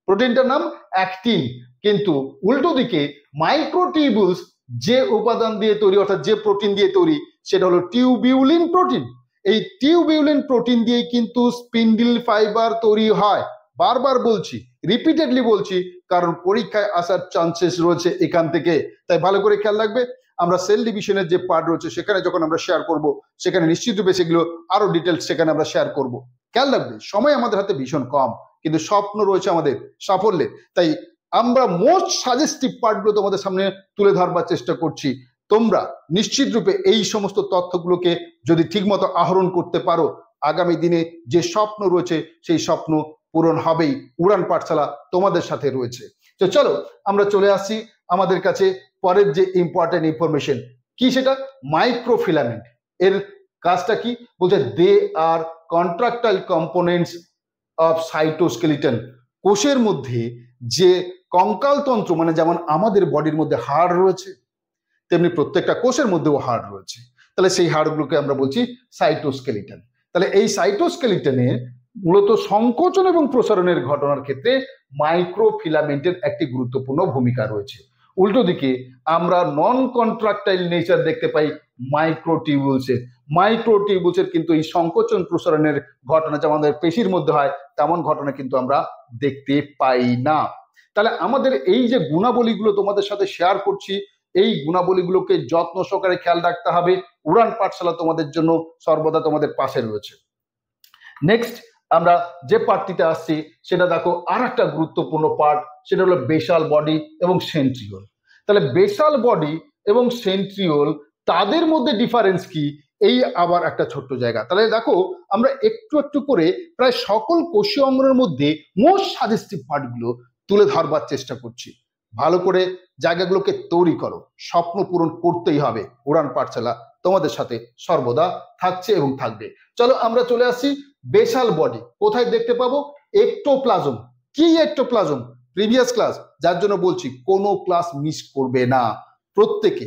[SPEAKER 1] প্রোটিনটার নাম অ্যাক্টিন। কিন্তু উল্টো দিকে মাইক্রোটিউবুলস যে উপাদান দিয়ে তৈরি, অর্থাৎ যে প্রোটিন দিয়ে তৈরি, সেটা হলো টিউবিউলিন প্রোটিন। এই টিউবিউলিন প্রোটিন দিয়ে কিন্তু স্পিন্ডিল ফাইবার তৈরি হয়। বারবার বলছি, রিপিটেডলি বলছি, কারণ পরীক্ষায় আসার চান্সেস রয়েছে এখান থেকে। তাই ভালো করে খেয়াল রাখবে। আমরা সেল ডিভিশনের যে পার্ট রয়েছে সেখানে যখন আমরা শেয়ার করব, সেখানে নিশ্চিতরূপে সেগুলো আরো ডিটেলস সেখানে আমরা শেয়ার করব। খেয়াল রাখবে, সময় আমাদের হাতে ভীষণ কম, কিন্তু স্বপ্ন রয়েছে আমাদের সাফল্যের। তাই আমরা মোস্ট সাজেস্টিভ পার্টগুলো তোমাদের সামনে তুলে ধরবার চেষ্টা করছি। তোমরা নিশ্চিত রূপে এই সমস্ত তথ্যগুলোকে যদি ঠিকমতো আহরণ করতে পারো, আগামী দিনে যে স্বপ্ন রয়েছে সেই স্বপ্ন পূরণ হবেই। উড়ান পাঠশালা তোমাদের সাথে রয়েছে। তো চলো আমরা চলে আসছি আমাদের কাছে পরের যে ইম্পর্টেন্ট ইনফরমেশন। কি সেটা? মাইক্রোফিলামেন্ট। এর কাজটা কি? বলছে দে আর কন্ট্রাক্টাইল কম্পোনেন্টস অফ সাইটোস্কেলিটন। কোষের মধ্যে যে কঙ্কাল তন্ত্র, মানে যেমন আমাদের বডির মধ্যে হাড় রয়েছে, তেমনি প্রত্যেকটা কোষের মধ্যেও হাড় রয়েছে। তাহলে সেই হাড়গুলোকে আমরা বলছি সাইটোস্কেলিটন। তাহলে এই সাইটোস্কেলিটনে মূলত সংকোচন এবং প্রসারণের ঘটনার ক্ষেত্রে মাইক্রোফিলামেন্টের একটি গুরুত্বপূর্ণ ভূমিকা রয়েছে। উল্টো দিকে আমরা নন কন্ট্রাক্টাইল নেচার দেখতে পাই মাইক্রোটিউবুলসের। মাইক্রোটিউবুলসের কিন্তু এই সংকোচন প্রসারণের ঘটনা যেমন আমাদের পেশির মধ্যে হয়, তেমন ঘটনা কিন্তু আমরা দেখতে পাই না। তাহলে আমাদের এই যে গুণাবলীগুলো তোমাদের সাথে শেয়ার করছি, এই গুণাবলীগুলোকে যত্ন সহকারে খেয়াল রাখতে হবে। উড়ান পাঠশালা তোমাদের জন্য সর্বদা তোমাদের পাশে রয়েছে। নেক্সট আমরা যে পার্টটিতে আসছি সেটা দেখো, আর একটা গুরুত্বপূর্ণ পার্ট, সেটা হলো বেসাল বডি এবং সেন্ট্রিওল। তাহলে বেসাল বডি এবং সেন্ট্রিওল, তাদের মধ্যে ডিফারেন্স কি? এই আবার একটা ছোট্ট জায়গা। তাহলে দেখো, আমরা একটু একটু করে প্রায় সকল কোষীয় অঙ্গের মধ্যে মোস্ট সাজেস্টিভ পার্টগুলো তুলে ধরবার চেষ্টা করছি। ভালো করে জায়গাগুলোকে তৈরি করো, স্বপ্ন পূরণ করতেই হবে। উড়ান পাঠশালা তোমাদের সাথে সর্বদা থাকছে এবং থাকবে। চলো আমরা চলে আসছি বেসাল বডি। কোথায় দেখতে পাবো? একটোপ্লাজম। কি একটোপ্লাজম? প্রিভিয়াস ক্লাস, যার জন্য বলছি কোনো ক্লাস মিস করবে না, প্রত্যেকে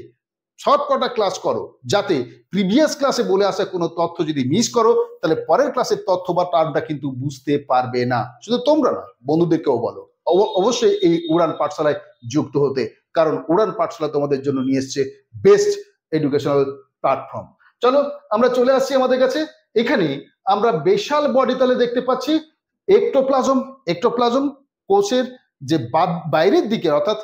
[SPEAKER 1] সবকটা ক্লাস করো, যাতে প্রিভিয়াস ক্লাসে বলে আসা কোনো তথ্য যদি মিস করো, তাহলে পরের ক্লাসের তথ্য বা টার্মটা কিন্তু বুঝতে পারবে না। শুধু তোমরা না, বন্ধুদেরকেও বলো অবশ্যই এই উড়ান পাঠশালায় যুক্ত হতে, কারণ উড়ান পাঠশালা তোমাদের জন্য নিয়ে এসছে বেস্ট এডুকেশনাল প্ল্যাটফর্ম। চলো আমরা চলে আসছি আমাদের কাছে। এখানে আমরা বেসাল বডি তাহলে দেখতে পাচ্ছি একটোপ্লাজম। একটোপ্লাজম কোষের যে বাইরের দিকে, অর্থাৎ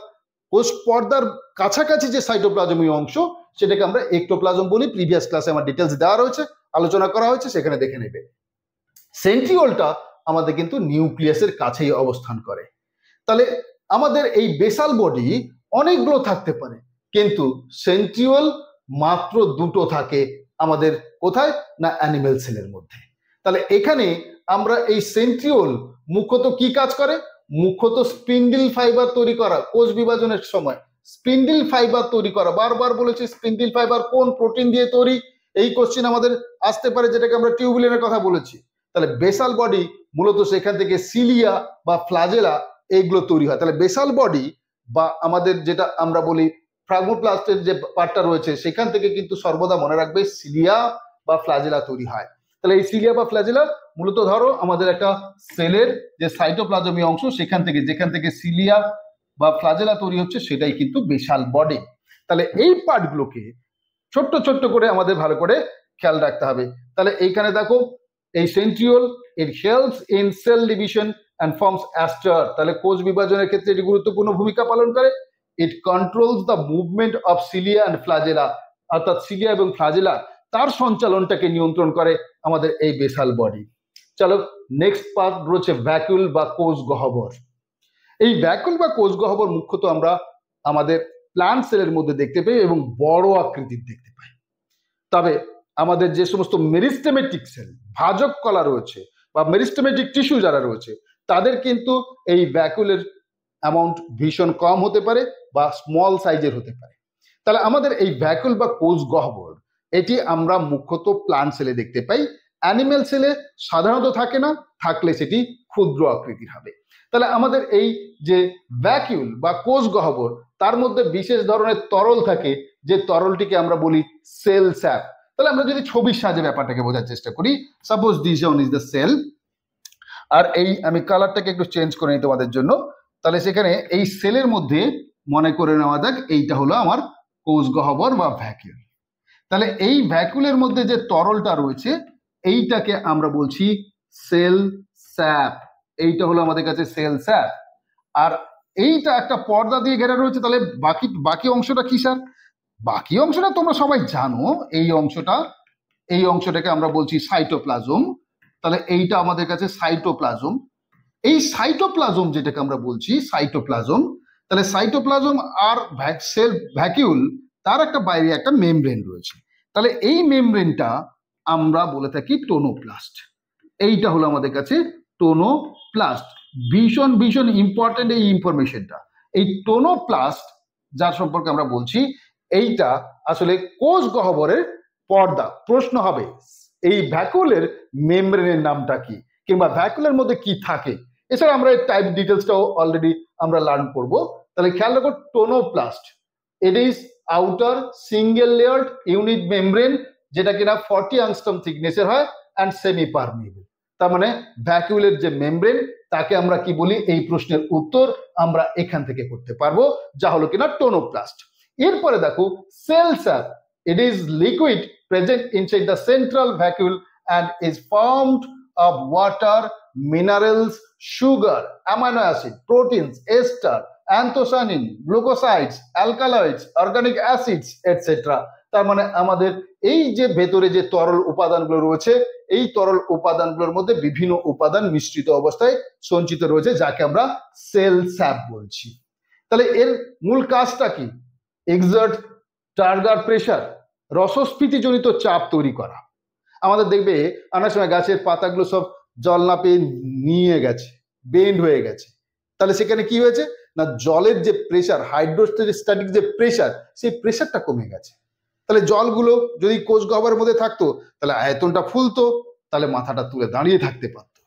[SPEAKER 1] কোষ পর্দার কাছাকাছি যে সাইটোপ্লাজমীয় অংশ, সেটাকে আমরা একটোপ্লাজম বলি। প্রিভিয়াস ক্লাসে আমার ডিটেলস দেওয়া রয়েছে, আলোচনা করা হয়েছে, সেখানে দেখে নেবে। সেন্ট্রিওলটা আমাদের কিন্তু নিউক্লিয়াসের কাছেই অবস্থান করে। তাহলে আমাদের এই বেসাল বডি অনেকগুলো থাকতে পারে, কিন্তু সেন্ট্রিওল মাত্র দুটো থাকে আমাদের কোথায়, না অ্যানিমেল সেলের মধ্যে। তাহলে এখানে আমরা এই সেন্ট্রিওল মুখ্যত কি কাজ করে, মুখ্যত স্পিন্ডল ফাইবার তৈরি করা, কোষ বিভাজনের সময় স্পিন্ডল ফাইবার তৈরি করা। বারবার বলেছি স্পিন্ডল ফাইবার কোন প্রোটিন দিয়ে তৈরি, এই কোশ্চেন আমাদের আসতে পারে, যেটাকে আমরা টিউবুলিনের কথা বলেছি। তাহলে বেসাল বডি মূলত সেখান থেকে সিলিয়া বা ফ্লাজেলা এইগুলো তৈরি হয়। তাহলে বেসাল বডি বা আমাদের যেটা আমরা বলি ফ্রাগমোপ্লাস্টের যে পার্টটা রয়েছে, সেখান থেকে কিন্তু সর্বদা মনে রাখবে সিলিয়া বা ফ্লাজেলা তৈরি হয়। তাহলে এই সিলিয়া বা ফ্লাজেলা মূলত ধরো আমাদের একটা সেলের যে সাইটোপ্লাজমীয় অংশ, সেখান থেকে যেখান থেকে সিলিয়া বা ফ্লাজেলা তৈরি হচ্ছে, সেটাই কিন্তু বেসাল বডি। তাহলে এই পার্টগুলোকে ছোট্ট ছোট্ট করে আমাদের ভালো করে খেয়াল রাখতে হবে। তাহলে এইখানে দেখো এই centriole, it helps in cell division and forms aster. তাহলে কোষ বিভাজনের ক্ষেত্রে এটি গুরুত্বপূর্ণ ভূমিকা পালন করে। It controls the movement of cilia and flagella, অর্থাৎ সিলিয়া এবং ফ্লাজেলা তার সঞ্চালনটাকে নিয়ন্ত্রণ করে আমাদের এই বেসাল বডি। চলো নেক্সট পার্ট রয়েছে ভ্যাকুল বা কোষ গহ্বর। এই ভ্যাকুল বা কোষ গহ্বর মুখ্যত আমরা আমাদের প্লান্ট সেলের মধ্যে দেখতে পাই এবং বড় আকৃতির দেখতে পাই। তবে আমাদের যে সমস্ত মেরিস্টেমেটিক সেল, ভাজক কলা রয়েছে বা মেরিস্টেমেটিক টিস্যু যারা রয়েছে, তাদের কিন্তু এই ভ্যাকুলের অ্যামাউন্ট ভীষণ কম হতে পারে বা স্মল সাইজের হতে পারে। তাহলে আমাদের এই ভ্যাকুল বা কোষ গহ্বর এটি আমরা মুখ্যত প্লান্ট সেলে দেখতে পাই। অ্যানিমেল সেলে সাধারণত থাকে না, থাকলে সেটি ক্ষুদ্র আকৃতির হবে। তাহলে আমাদের এই যে ভ্যাকুল বা কোষ গহ্বর, তার মধ্যে বিশেষ ধরনের তরল থাকে, যে তরলটিকে আমরা বলি সেল স্যাপ। তাহলে আমরা যদি ছবির সাহায্যে ব্যাপারটাকে বোঝার চেষ্টা করি, suppose this one is the cell, আর এই আমি কালারটাকে একটু চেঞ্জ করে নিই তোমাদের জন্য। তাহলে সেখানে এই সেলের মধ্যে মনে করে নেওয়া যাক এইটা হলো আমার কোষ গহ্বর বা ভ্যাকুল। তাহলে এই ভ্যাকুলের মধ্যে যে তরলটা রয়েছে, এইটাকে আমরা বলছি সেল স্যাপ। এইটা হলো আমাদের কাছে সেল স্যাপ। আর এইটা একটা পর্দা দিয়ে ঘেরা রয়েছে। তাহলে বাকি অংশটা কি স্যার? বাকি অংশটা তোমরা সবাই জানো, এই অংশটাকে আমরা বলছি সাইটোপ্লাজম। তাহলে এইটা আমাদের কাছে সাইটোপ্লাজম। এই সাইটোপ্লাজম যেটাকে আমরা বলছি সাইটোপ্লাজম, তাহলে সাইটোপ্লাজম আর সেল ভ্যাকুল, তার একটা বাইরে একটা মেমব্রেন রয়েছে। তাহলে এই মেমব্রেনটা আমরা বলে থাকি টোনোপ্লাস্ট। এইটা হলো আমাদের কাছে টোনোপ্লাস্ট। ভীষণ ভীষণ ইম্পর্টেন্ট এই ইনফরমেশনটা। এই টোনোপ্লাস্ট যার সম্পর্কে আমরা বলছি, এইটা আসলে কোষ গহ্বরের পর্দা। প্রশ্ন হবে এই ভ্যাকুলের মেমব্রেনের নামটা কি, কিংবা ভ্যাকুলের মধ্যে কি থাকে। এছাড়া আমরা এই টাইপ ডিটেলসটাও অলরেডি আমরা লার্ন করব। তাহলে খেয়াল রাখো, tonoplast it is outer single layered unit membrane, যেটা কিনা 40 অ্যাংস্ট্রম থিকনেসের হয় অ্যান্ড সেমি পারমিয়েবল। তার মানে ভ্যাকুলের যে মেমব্রেন, তাকে আমরা কি বলি, এই প্রশ্নের উত্তর আমরা এখান থেকে করতে পারবো, যা হলো কিনা টোনোপ্লাস্ট। এরপরে দেখো cell sap, it is liquid present inside the central vacuole and is formed of water, minerals, sugar, amino acid, proteins, ester, anthocyanin, glucosides, alkaloids, organic acids, etc. তার মানে আমাদের এই যে ভেতরে যে তরল উপাদানগুলো রয়েছে, এই তরল উপাদানগুলোর মধ্যে বিভিন্ন উপাদান মিশ্রিত অবস্থায় সঞ্চিত রয়েছে, যাকে আমরা সেল স্যাপ বলছি। তাহলে এর মূল কাজটা কি? এক্সার্ট টার্গার প্রেসার, রসস্ফীতিজনিত চাপ তৈরি করা। আমাদের দেখবে অনেক সময় গাছের পাতাগুলো সব জল না পেয়ে নিয়ে গেছে, বেন্ড হয়ে গেছে। তাহলে সেখানে কি হয়েছে না, জলের যে প্রেসার, হাইড্রোস্ট্যাটিক যে প্রেসার, সেই প্রেসারটা কমে গেছে। তাহলে জলগুলো যদি কোষ গহ্বরের মধ্যে থাকতো, তাহলে আয়তনটা ফুলতো, তাহলে মাথাটা তুলে দাঁড়িয়ে থাকতে পারতো।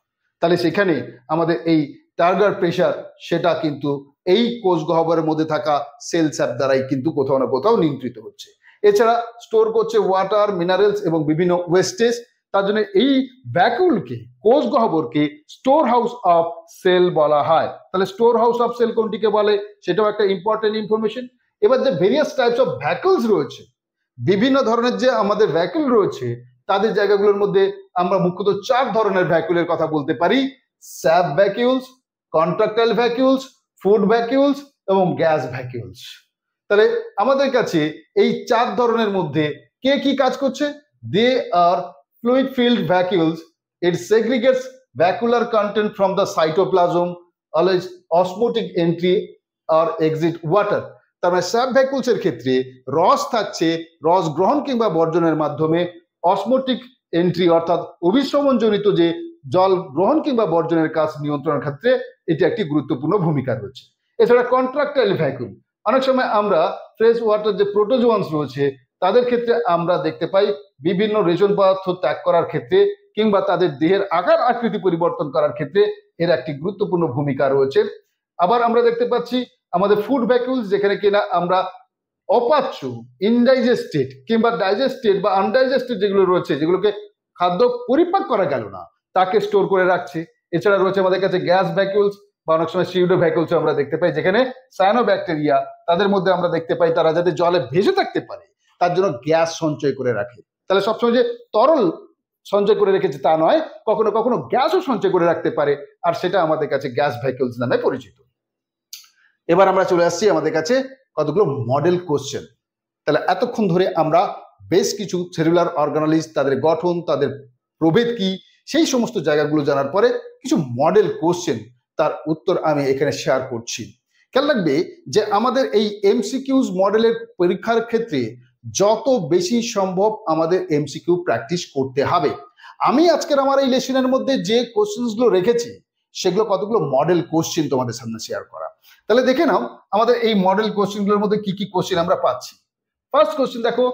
[SPEAKER 1] তাহলে সেখানে আমাদের এই টার্গার প্রেসার, সেটা কিন্তু এই কোষ গহ্বরের মধ্যে থাকা সেল স্যাপ দ্বারাই কিন্তু কোথাও না কোথাও নিয়ন্ত্রিত হচ্ছে। এছাড়া স্টোর করছে ওয়াটার, মিনারেলস এবং বিভিন্ন ওয়েস্টেজ। তার জন্য এই ভ্যাকুলকে, কোষ গহ্বরকে স্টোর হাউস অফ সেল বলা হয়। তাহলে স্টোর হাউস অফ সেল কোনটিকে বলে, সেটাও একটা ইম্পর্টেন্ট ইনফরমেশন। এবার যে ভেরিয়াস টাইপস অফ ভ্যাকুলস রয়েছে, বিভিন্ন ধরনের যে আমাদের ভ্যাকুল রয়েছে, তাদের জায়গাগুলোর মধ্যে আমরা মুখ্যত 4 ধরনের ভ্যাকুলের কথা বলতে পারি: স্যাপ ভ্যাকুলস, কন্ট্রাক্টাইল ভ্যাকুলস, ফুড ভ্যাকুলস এবং গ্যাস ভ্যাকুলস। তাহলে আমাদের কাছে এই 4 ধরনের মধ্যে কে কি কাজ করছে? They are fluid filled vacuoles, it segregates vacuolar content from the cytoplasm, always osmotic entry আর এক্সিট ওয়াটার। তার মানে স্যাপ ভ্যাকুলসের ক্ষেত্রে রস থাকছে, রস গ্রহণ কিংবা বর্জনের মাধ্যমে অসমোটিক এন্ট্রি অর্থাৎ অভিশ্রবণজনিত যে জল গ্রহণ কিংবা বর্জনের কাজ নিয়ন্ত্রণের ক্ষেত্রে এটি একটি গুরুত্বপূর্ণ ভূমিকা রয়েছে। এছাড়া কন্ট্রাক্টাইল ভ্যাকুয়াম, অনেক সময় আমরা ফ্রেশ ওয়াটার যে প্রোটোজোয়ান্স রয়েছে তাদের ক্ষেত্রে আমরা দেখতে পাই বিভিন্ন রেচন পদার্থ ত্যাগ করার ক্ষেত্রে কিংবা তাদের দেহের আকার আকৃতি পরিবর্তন করার ক্ষেত্রে এর একটি গুরুত্বপূর্ণ ভূমিকা রয়েছে। আবার আমরা দেখতে পাচ্ছি আমাদের ফুড ভ্যাকুলস, যেখানে কিনা আমরা অপাচ্য, ইনডাইজেস্টেড কিংবা ডাইজেস্টেড বা আনডাইজেস্টেড যেগুলো রয়েছে, যেগুলোকে খাদ্য পরিপাক করা গেল না তাকে স্টোর করে রাখছে। এছাড়া রয়েছে আমাদের কাছে গ্যাস ভ্যাকুলস বা অনেক সময় সিউডো ভ্যাকুলস আমরা দেখতে পাই, যেখানে সায়ানোব্যাকটেরিয়া তাদের মধ্যে আমরা দেখতে পাই তারা যাতে জলে ভেসে থাকতে পারে তার জন্য গ্যাস সঞ্চয় করে রাখে। তাহলে সবসময় যে তরল সঞ্চয় করে রেখেছে তা নয়, কখনো কখনো গ্যাসও সঞ্চয় করে রাখতে পারে, আর সেটা আমাদের কাছে গ্যাস ভ্যাকুলস নামে পরিচিত। এবার আমরা চলে আসছি আমাদের কাছে কতগুলো মডেল কোশ্চেন। তাহলে এতক্ষণ ধরে আমরা বেশ কিছু সেলুলার অর্গানালিজ, তাদের গঠন, তাদের প্রভেদ কি, সেই সমস্ত জায়গাগুলো জানার পরে কিছু মডেল কোশ্চেন তার উত্তর আমি এখানে শেয়ার করছি। খেয়াল রাখবে যে আমাদের এই এমসিকিউজ মডেলের পরীক্ষার ক্ষেত্রে যত বেশি সম্ভব আমাদের এমসিকিউ প্র্যাকটিস করতে হবে। আমি আজকের আমার এই লেসনের মধ্যে যে কোশ্চেনগুলো রেখেছি সেগুলো কতগুলো মডেল কোশ্চেন তোমাদের সামনে শেয়ার করা। তাহলে দেখে নাও আমাদের এই মডেল কোশ্চেনগুলোর মধ্যে কি কি কোশ্চেন আমরা পাচ্ছি। ফার্স্ট কোশ্চেন দেখো,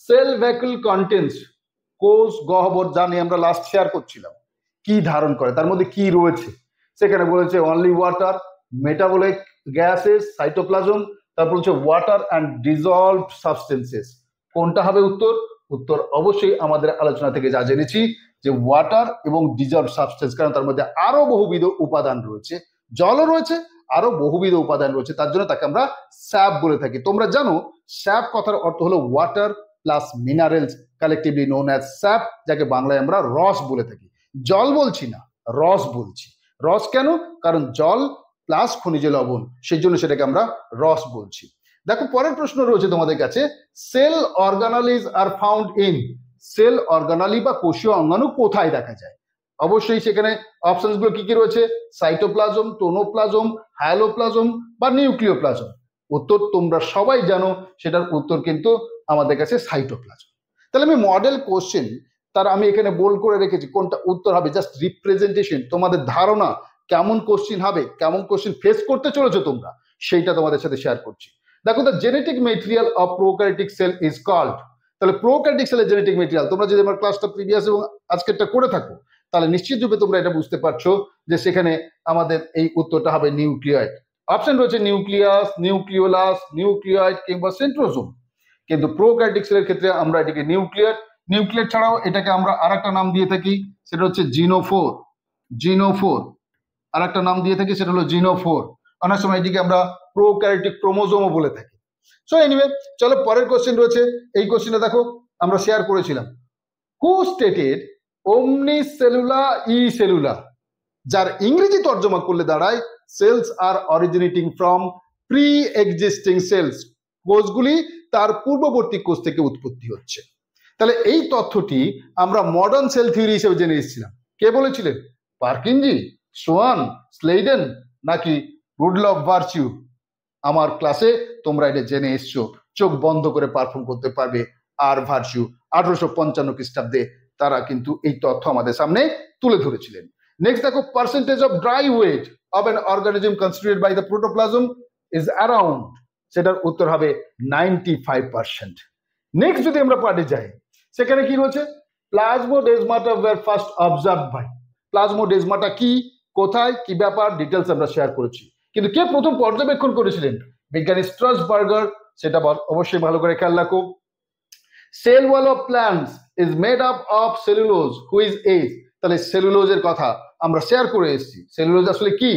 [SPEAKER 1] সেল ভ্যাকুল কন্টেন্টস, কোষ গহ্বর যা নিয়ে আমরা লাস্ট শেয়ার করছিলাম, কি ধারণ করে, তার মধ্যে কি রয়েছে। সেখানে বলেছে only water, metabolic gases, cytoplasm, তারপর হচ্ছে ওয়াটার অ্যান্ড ডিজলভড সাবস্টেন্সেস। কোনটা হবে উত্তর? উত্তর অবশ্যই আমাদের আলোচনা থেকে যা জেনেছি যে ওয়াটার এবং ডিজলভড সাবস্টেন্স, কারণ তার মধ্যে আরো বহুবিধ উপাদান রয়েছে, জলও রয়েছে, আরো বহুবিধ উপাদান রয়েছে, তার জন্য তাকে আমরা স্যাপ বলে থাকি। তোমরা জানো স্যাপ কথার অর্থ হলো water plus minerals, collectively known as sap, যাকে বাংলায় আমরা রস বলে থাকি। জল বলছি না, রস বলছি। রস কেন? কারণ জল প্লাস খনিজ লবণ, সেই জন্য সেটাকে আমরা রস বলছি। দেখো পরের প্রশ্ন রয়েছে তোমাদের কাছে, cell organelles are found in, cell organelle বা কোষীয় অঙ্গাণু কোথায় দেখা যায়? অবশ্যই সেখানে অপশনস গুলো কি কি রয়েছে, সাইটোপ্লাজম, টোনোপ্লাজম, হায়ালোপ্লাজম বা নিউক্লিওপ্লাজম। উত্তর তোমরা সবাই জানো, সেটার উত্তর কিন্তু আমাদের কাছে সাইটোপ্লাজম। তাহলে আমি মডেল কোশ্চেন তার আমি এখানে বোল্ড করে রেখেছি কোনটা উত্তর হবে, জাস্ট রিপ্রেজেন্টেশন, তোমাদের ধারণা কেমন কোশ্চেন হবে, কেমন কোশ্চেন ফেস করতে চলেছো তোমরা, সেইটা তোমাদের সাথে শেয়ার করছি। দেখো, the genetic material of prokaryotic cell is called. তাহলে প্রোক্যারিওটিক সেলের জেনেটিক মেটেরিয়াল, তোমরা যদি আমার ক্লাসটা প্রিভিয়াস এবং আজকেরটা করে থাকো তাহলে নিশ্চিত রূপে তোমরা এটা বুঝতে পারছো যে সেখানে আমাদের এই উত্তরটা হবে নিউক্লিয়েট। অপশন রয়েছে নিউক্লিয়াস, নিউক্লিওলাস, নিউক্লিয়েট কিংবা সেন্ট্রোজোম। কিন্তু প্রোক্যারিওটিক সেলের ক্ষেত্রে আমরা এটাকে নিউক্লিয়েট, নিউক্লিয়েট ছাড়াও এটাকে আমরা আরেকটা নাম দিয়ে থাকি, সেটা হচ্ছে জিনোফোর। জিনোফোর আরেকটা নাম দিয়ে থাকি, সেটা হলো জিনোফোর। অনেক সময় এটিকে আমরা প্রোক্যারিওটিক ক্রোমোজোমও বলে থাকি। সো এনিওয়ে, চলো পরের কোশ্চেন রয়েছে। এই কোশ্চেনটা দেখো আমরা শেয়ার করেছিলাম, হু স্টেটেড ওমনি সেলুলা ই সেলুলা, যার ইংরেজি তর্জমা করলে দাঁড়ায় cells are originating from pre existing cells, কোষগুলি তার পূর্ববর্তী কোষ থেকে উৎপত্তি হচ্ছে। তাহলে এই তথ্যটি আমরা মডার্ন সেল থিওরি হিসেবে জেনে এসেছিলাম। কে বলেছিলেন? পার্কিনজি, সোয়ান, স্লেইডেন নাকি রুডলফ ভার্চিউ? আমার ক্লাসে তোমরা এটা জেনে এসছো, চোখ বন্ধ করে পারফর্ম করতে পারবে। আর ভার্চিউ 1855 খ্রিস্টাব্দে তারা কিন্তু এই তথ্য আমাদের সামনে তুলে ধরেছিলেন। নেক্সট দেখো, percentage of dry weight of an organism constituted by the protoplasm is around, সেটার উত্তর হবে 95%। নেক্সট যদি আমরা পার্টে যাই, সেখানে কি রয়েছে, প্লাজমোডেজমাটা ওয়্যার ফার্স্ট অবজার্ভড বাই। প্লাজমোডেজমাটা কি, কোথায়, কি ব্যাপার, ডিটেলস আমরা শেয়ার করেছি। কিন্তু কে প্রথম পর্যবেক্ষণ করেছিলেন? বিজ্ঞানী স্ট্রাসবার্গার, সেটা অবশ্যই ভালো করে খেয়াল রাখো। Cell wall of plants is made up of cellulose which is, তাহলে সেলুলোজের কথা আমরা শেয়ার করে এসেছি। সেলুলোজ আসলে কি?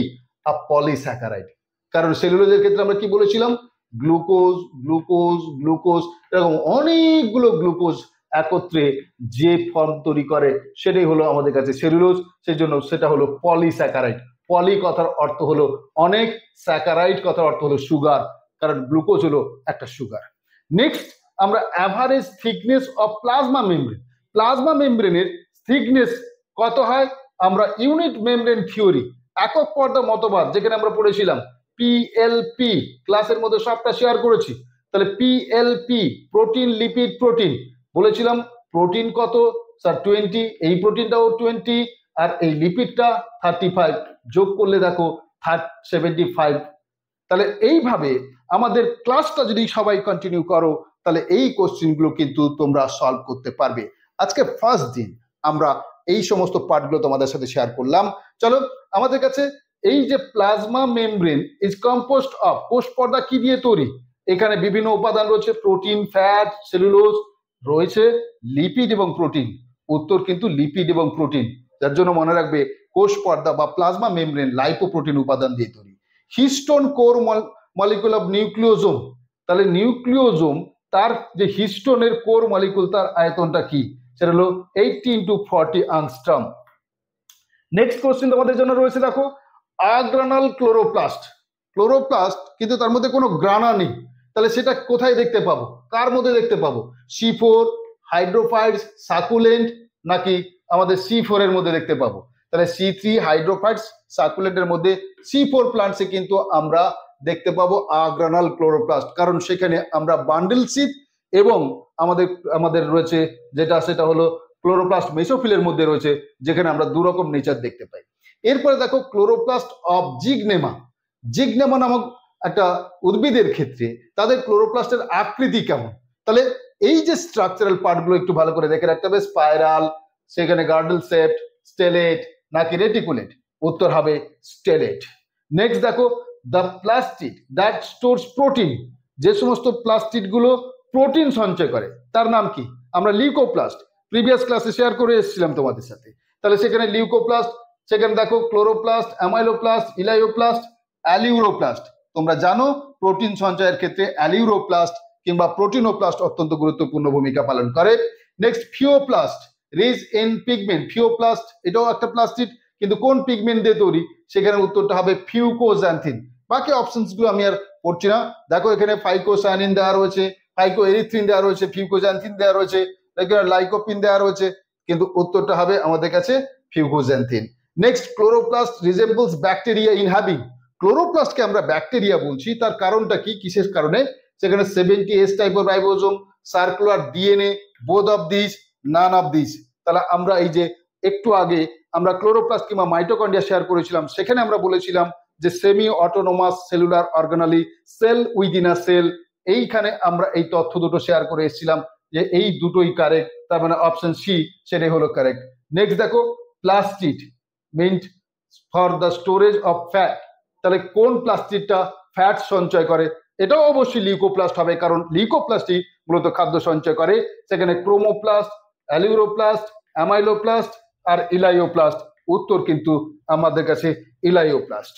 [SPEAKER 1] আ পলিস্যাকারাইড। কারণ সেলুলোজের ক্ষেত্রে আমরা কি বলেছিলাম, গ্লুকোজ গ্লুকোজ গ্লুকোজ, এরকম অনেকগুলো গ্লুকোজ একত্রে যে ফর্ম তৈরি করে সেটাই হলো আমাদের কাছে সেলুলোজ। সেই জন্য সেটা হলো পলিস্যাকারাইড। পলি কথার অর্থ হলো অনেক, স্যাকারাইড কথার অর্থ হলো সুগার, কারণ গ্লুকোজ হলো একটা সুগার। নেক্সট আমরা average thickness of plasma membrane, plasma মেমব্রেনের থিকনেস কত হয় আমরা ইউনিট মেমব্রেন থিওরি, একক পর্দা মতবাদ, যেখানে আমরা পড়েছিলাম পিএলপি, ক্লাসের মধ্যে সবটা শেয়ার করেছি। তাহলে পিএলপি, প্রোটিন লিপিড প্রোটিন, বলেছিলাম প্রোটিন কত স্যার 20, এই প্রোটিনটাও 20, আর এই লিপিডটা 35, যোগ করলে দেখো 75। তাহলে এইভাবে আমাদের ক্লাসটা যদি সবাই কন্টিনিউ করো, তাহলে এই কোশ্চেনগুলো কিন্তু তোমরা সলভ করতে পারবে। আজকে ফার্স্ট দিন আমরা এই সমস্ত পার্টগুলো তোমাদের সাথে শেয়ার করলাম। চলো, আমাদের কাছে এই যে plasma membrane is composed of, কোষ পর্দা কি দিয়ে তৈরি? এখানে বিভিন্ন উপাদান রয়েছে, প্রোটিন, ফ্যাট, সেলুলোজ, রয়েছে লিপিড এবং প্রোটিন। উত্তর কিন্তু লিপিড এবং প্রোটিন, যার জন্য মনে রাখবে কোষ পর্দা বা প্লাজমা মেমব্রেন লাইপোপ্রোটিন উপাদান দিয়ে তৈরি। Histone core molecule of nucleosome, তাহলে নিউক্লিওজোম তার যে হিস্টোনের কোর মলিকুল, তার আয়তনটা কি? সেটা হলো 80 × 40 আংস্ট্রম। নেক্সট কোশ্চেন তোমাদের জন্য রয়েছে, দেখো আগ্রানাল ক্লোরোপ্লাস্ট। ক্লোরোপ্লাস্ট কিন্তু তার মধ্যে কোনো গ্রানা নেই, তাহলে সেটা কোথায় দেখতে পাবো, কার মধ্যে দেখতে পাবো? C4, হাইড্রোফাইটস, সাকুলেন্ট, নাকি আমাদের C4 এর মধ্যে দেখতে পাবো? তাহলে C3, হাইড্রোফাইটস, সাকুলেন্টের মধ্যে C4 প্লান্টসে কিন্তু আমরা দেখতে পাবো আগ্রানাল ক্লোরোপ্লাস্ট, কারণ সেখানে আমরা বান্ডেল শীট এবং আমাদের রয়েছে যেটা, সেটা হলো ক্লোরোপ্লাস্ট মেসোফিলের মধ্যে রয়েছে, যেখানে আমরা দুরকম নেচার দেখতে পাই। এরপরে দেখো ক্লোরোপ্লাস্ট অফ জিগনেমা। জিগনেমা নামক একটা উদ্ভিদের ক্ষেত্রে তাদের ক্লোরোপ্লাস্টের আকৃতি কেমন? তাহলে এই যে স্ট্রাকচারাল পার্টগুলো একটু ভালো করে দেখে রাখতে হবে। স্পাইরাল, সেখানে গার্ডেল শেপড, স্টেলেট, নাকি রেটিকুলেট? উত্তর হবে স্টেলেট। নেক্সট দেখো the plastid that stores protein, যে সমস্ত প্লাস্টিড গুলো প্রোটিন সঞ্চয় করে তার নাম কি? আমরা লিউকোপ্লাস্ট, প্রিভিয়াস ক্লাসে শেয়ার করে এসেছিলাম তোমাদের সাথে। তাহলে সেখানে লিউকোপ্লাস্ট, সেখানে দেখো ক্লোরোপ্লাস্ট, অ্যামাইলোপ্লাস্ট, ইলাইওপ্লাস্ট, অ্যালিউরোপ্লাস্ট। তোমরা জানো প্রোটিন সঞ্চয়ের ক্ষেত্রে অ্যালিউরোপ্লাস্ট কিংবা প্রোটিনোপ্লাস্ট অত্যন্ত গুরুত্বপূর্ণ ভূমিকা পালন করে। Next phaeoplast, rich in pigment. Phaeoplast এটাও একটা প্লাস্টিড, কিন্তু কোন পিগমেন্ট দিয়ে তৈরি? সেখানে উত্তরটা হবে ফিউকোজ্যান্থিন। বাকি অপশনস গুলো আমি আর পড়ছি না। দেখো এখানে ফাইকোসায়ানিন দেওয়া রয়েছে, ফাইকো এরিথ্রিন দেওয়া রয়েছে, ফিউকোজ্যান্থিন দেওয়া রয়েছে, লাইকোপিন দেওয়া রয়েছে, কিন্তু উত্তরটা হবে আমাদের কাছে fucoxanthin. Next chloroplast resembles bacteria in having. ক্লোরোপ্লাস্টকে আমরা ব্যাকটেরিয়া বলছি, তার কারণটা কি, কিসের কারণে? সেখানে 70S type of ribosome, circular DNA, both of this, none of this. তাহলে আমরা এই যে একটু আগে আমরা ক্লোরোপ্লাস্ট কিংবা মাইটোকন্ড্রিয়া শেয়ার করেছিলাম, সেখানে আমরা বলেছিলাম যে semi autonomous cellular organelle, cell within a cell. এইখানে আমরা এই তথ্য দুটো শেয়ার করে এসেছিলাম যে এই দুটোই কারেক্ট, তার মানে অপশন সি সেটাই হলো কারেক্ট। নেক্সট দেখো plastid meant for the storage of fat, তাহলে কোন প্লাস্টিডটা ফ্যাট সঞ্চয় করে? এটাও অবশ্যই লিউকোপ্লাস্ট হবে, কারণ লিউকোপ্লাস্টই মূলত খাদ্য সঞ্চয় করে। সেখানে ক্রোমোপ্লাস্ট, অ্যালিউরোপ্লাস্ট, অ্যামাইলোপ্লাস্ট আর ইলাইওপ্লাস্ট। উত্তর কিন্তু আমাদের কাছে ইলাইওপ্লাস্ট।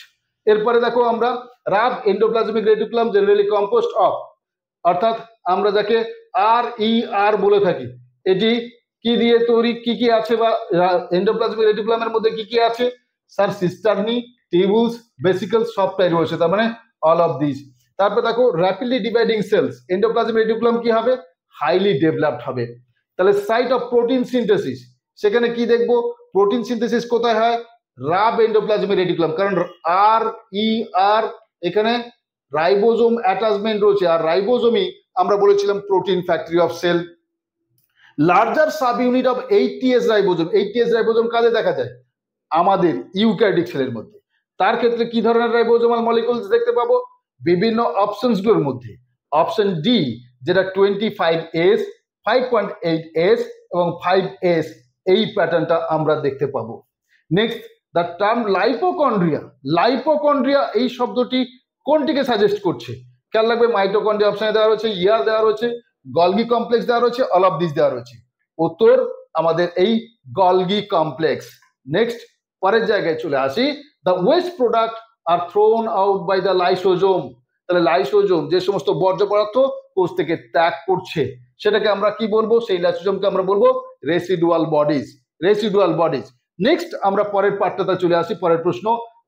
[SPEAKER 1] এরপরে দেখো আমরা rough endoplasmic reticulum generally composed of, অর্থাৎ আমরা যাকে RER বলে থাকি, এটি কি দিয়ে তৈরি, কি কি আছে, বা এন্ডোপ্লাজমিক রেটিকুলামের মধ্যে কি কি আছে? স্যার সিস্টার্নি, টিউবুলস, ভেসিকলস সবটাই রয়েছে, তার মানে অল অফ দিস। তারপর দেখো rapidly dividing cells, endoplasmic reticulum কি হবে? হাইলি ডেভেলপড হবে। তাহলে সাইট অফ প্রোটিন সিনথেসিস, সেখানে কি দেখবো? প্রোটিন সিনথেসিস কোথায় হয়? রাব এন্ডোপ্লাজমিক রেটিকুলাম, কারণ RER এখানে রাইবোজোম অ্যাটাচমেন্ট রয়েছে, আর রাইবোজোমই আমরা বলেছিলাম protein factory of cell. Larger sub unit of 80S ribosome, 80S ribosome কাজে দেখা যায় আমাদের ইউক্যারিওটিক সেলের মধ্যে। তার ক্ষেত্রে কি ধরনের রাইবোজোমাল মলিকুলস দেখতে পাবো? বিভিন্ন অপশনস গুলোর মধ্যে অপশন ডি, যেটা 25S, 5.8S এবং 5S, এই প্যাটার্নটা আমরা দেখতে পাবো। নেক্সট দ্য টার্ম লাইপোকন্ড্রিয়া, লাইপোকন্ড্রিয়া এই শব্দটি কোনটিকে সাজেস্ট করছে? খেয়াল রাখবে মাইটোকন্ড্রিয়া অপশনে দেওয়া রয়েছে, ইয়ার দেওয়া রয়েছে, গলগি কমপ্লেক্স দেওয়া রয়েছে, অল অফ দিস দেওয়া রয়েছে। উত্তর আমাদের এই গলগি কমপ্লেক্স। নেক্সট পরের জায়গায় চলে আসি, the waste product are thrown out by the lysosome. তাহলে লাইসোজোম যে সমস্ত বর্জ্য পদার্থ কোষ থেকে ত্যাগ করছে, সেটাকে আমরা কি বলবো? সেই লাইসোজোমকে আমরা বলবো residual bodies, residual bodies. Next আমরা পরের পার্টটাতে চলে আসি, পরের প্রশ্ন,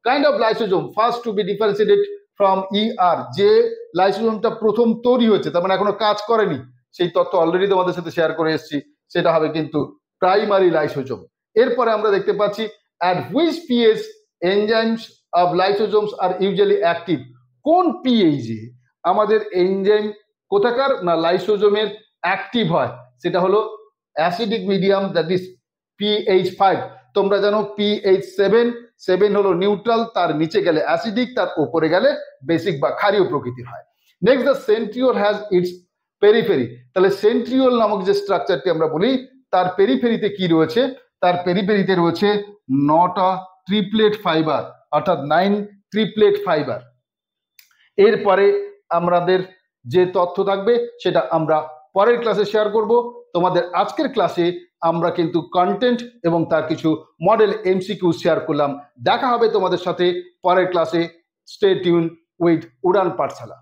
[SPEAKER 1] kind of lysosome first to be differentiated from ER, যে লাইসোজোমটা প্রথম তৈরি হয়েছে, তার মানে এখনো কাজ করেনি, সেই তথ্য অলরেডি তোমাদের সাথে শেয়ার করে এসেছি, সেটা হবে কিন্তু প্রাইমারি লাইসোজোম। এরপরে আমরা দেখতে পাচ্ছি at which pH enzymes of lysosomes are usually active? কোন pH এ আমাদের এনজাইম কোথাকার না লাইসোজোমের অ্যাক্টিভ হয়? সেটা হলো acidic medium, that is pH 5। তোমরা জানো pH 7 হলো নিউট্রাল, তার নিচে গেলে অ্যাসিডিক, তার উপরে গেলে বেসিক বা ক্ষারীয় প্রকৃতির হয়। Next, the centriole has its periphery. তাহলে সেন্ট্রিওল নামক যে স্ট্রাকচারটি আমরা বলি, তার পেরিফেরিতে কি রয়েছে? তার পেরিফেরিতে রয়েছে 9টা ট্রিপলেট ফাইবার, অর্থাৎ 9 ট্রিপলেট ফাইবার। এরপরে আমাদের যে তথ্য থাকবে সেটা আমরা পরের ক্লাসে শেয়ার করব। তোমাদের আজকের ক্লাসে আমরা কিন্তু কন্টেন্ট এবং তার কিছু মডেল এমসিকিউ শেয়ার করলাম। দেখা হবে তোমাদের সাথে পরের ক্লাসে। Stay tune with Udaan Pathsala.